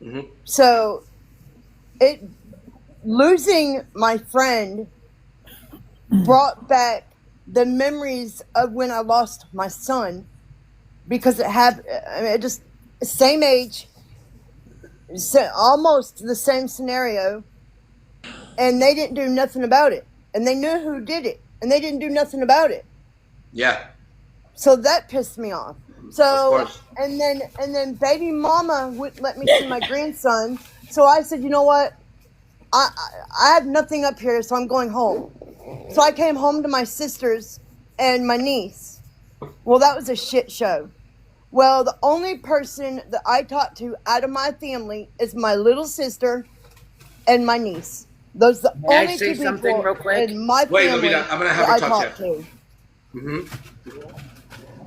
Mm-hmm. So, losing my friend brought back the memories of when I lost my son, because same age, almost the same scenario, and they didn't do nothing about it, and they knew who did it, and they didn't do nothing about it. Yeah. So that pissed me off. So and then baby mama wouldn't let me see my grandson. So I said, you know what? I have nothing up here, so I'm going home. So I came home to my sisters and my niece. Well, that was a shit show. Well, the only person that I talked to out of my family is my little sister and my niece. Those are the only two people real quick? in my family I'm gonna have her talk to. Mm-hmm.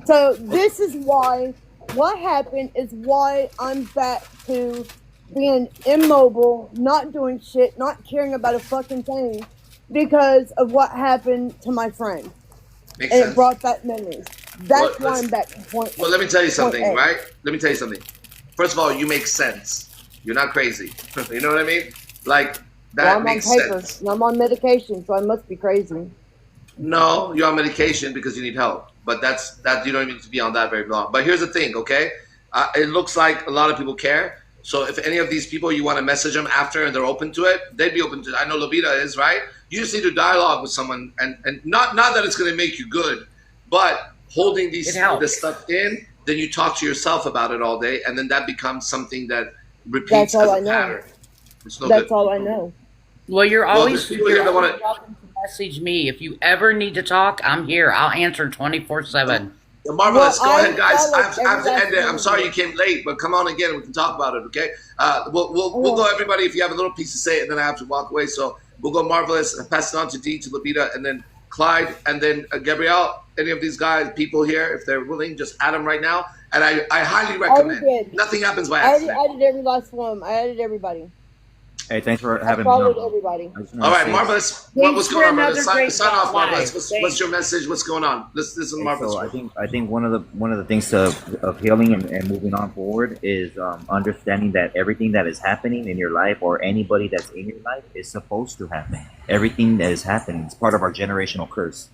So this is why, what happened is why I'm back to being immobile, not doing shit, not caring about a fucking thing because of what happened to my friend. Makes And sense. it brought back memories. That's why I'm back to point. Well, let me tell you something, A. right? Let me tell you something. First of all, you make sense. You're not crazy. You know what I mean? Like, that Well, I'm makes on paper. sense. And I'm on medication, so I must be crazy. No, you're on medication because you need help. But that you don't even need to be on that very long. But here's the thing, okay? It looks like a lot of people care. So if any of these people you want to message them after and they're open to it, they'd be open to it. I know Lobita is, right? You just need to dialogue with someone, and not that it's going to make you good, but holding this stuff in, then you talk to yourself about it all day, and then that becomes something that repeats as a pattern. It's no That's good. all I know. Well, you're always, people here that wanna- welcome to message me. If you ever need to talk, I'm here. I'll answer 24/7. Marvelous. Well, go ahead, guys. follow I have to every end it. last I'm sorry you came late, but come on again. We can talk about it, okay? We'll go, everybody, if you have a little piece to say, and then I have to walk away. So we'll go Marvelous, and pass it on to D, to Lobita, and then Clyde, and then Gabrielle. Any of these guys, people here, if they're willing, just add them right now. And I highly recommend. Nothing happens by accident. I added every last one. I added everybody. Hey, thanks for I having me followed on. everybody. All right, Marvelous. What's going on, Marvelous? Sign off, live. Marvelous. What's your message? What's going on? This is Marvelous. So I think one of the things of healing and moving on forward is understanding that everything that is happening in your life or anybody that's in your life is supposed to happen. Everything that is happening is part of our generational curse.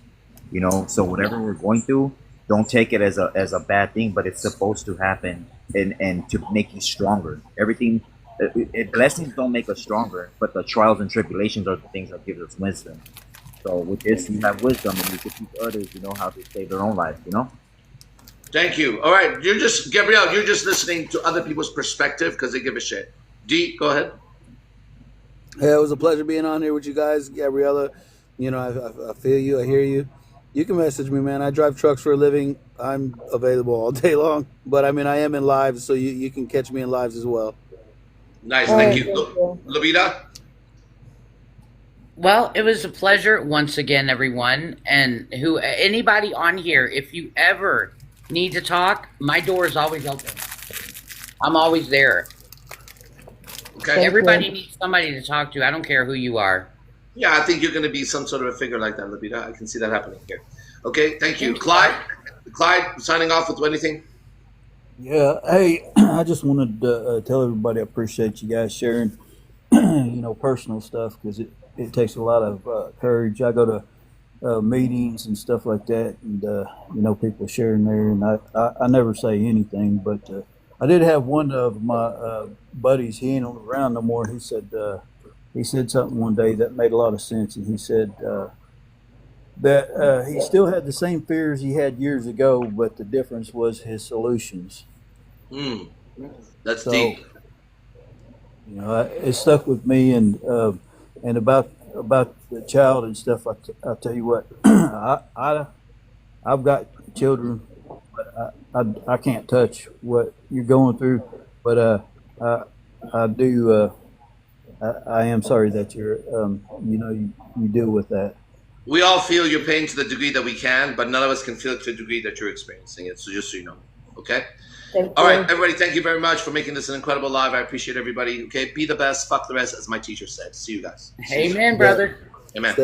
You know, so whatever we're going through, don't take it as a bad thing, but it's supposed to happen and to make you stronger. Everything. Blessings don't make us stronger, but the trials and tribulations are the things that give us wisdom. So with this, you have wisdom, and you can teach others, you know, how to save their own life. You know. Thank you. All right, Gabrielle. You're just listening to other people's perspective because they give a shit. D, go ahead. Hey, it was a pleasure being on here with you guys, Gabriella. You know, I feel you. I hear you. You can message me, man. I drive trucks for a living. I'm available all day long. But I mean, I am in lives, so you can catch me in lives as well. Nice, thank you. Lobita? Well, it was a pleasure once again, everyone. And anybody on here, if you ever need to talk, my door is always open. I'm always there. Okay. Everybody needs somebody to talk to. I don't care who you are. Yeah, I think you're going to be some sort of a figure like that, Lobita. I can see that happening here. Okay, thank you. Clyde, signing off with anything? Yeah, hey, I just wanted to tell everybody I appreciate you guys sharing, personal stuff because it takes a lot of courage. I go to meetings and stuff like that, and people sharing there, and I never say anything, but I did have one of my buddies. He ain't around no more. And he said something one day that made a lot of sense, and he said that he still had the same fears he had years ago, but the difference was his solutions. That's deep. It stuck with me, and about the child and stuff. I'll tell you what, I've got children, but I can't touch what you're going through. But I do. I am sorry that you're you deal with that. We all feel your pain to the degree that we can, but none of us can feel it to the degree that you're experiencing it. So just so you know, okay? All right, everybody, thank you very much for making this an incredible live. I appreciate everybody. Okay, be the best, fuck the rest, as my teacher said. See you guys. Amen, brother. Amen.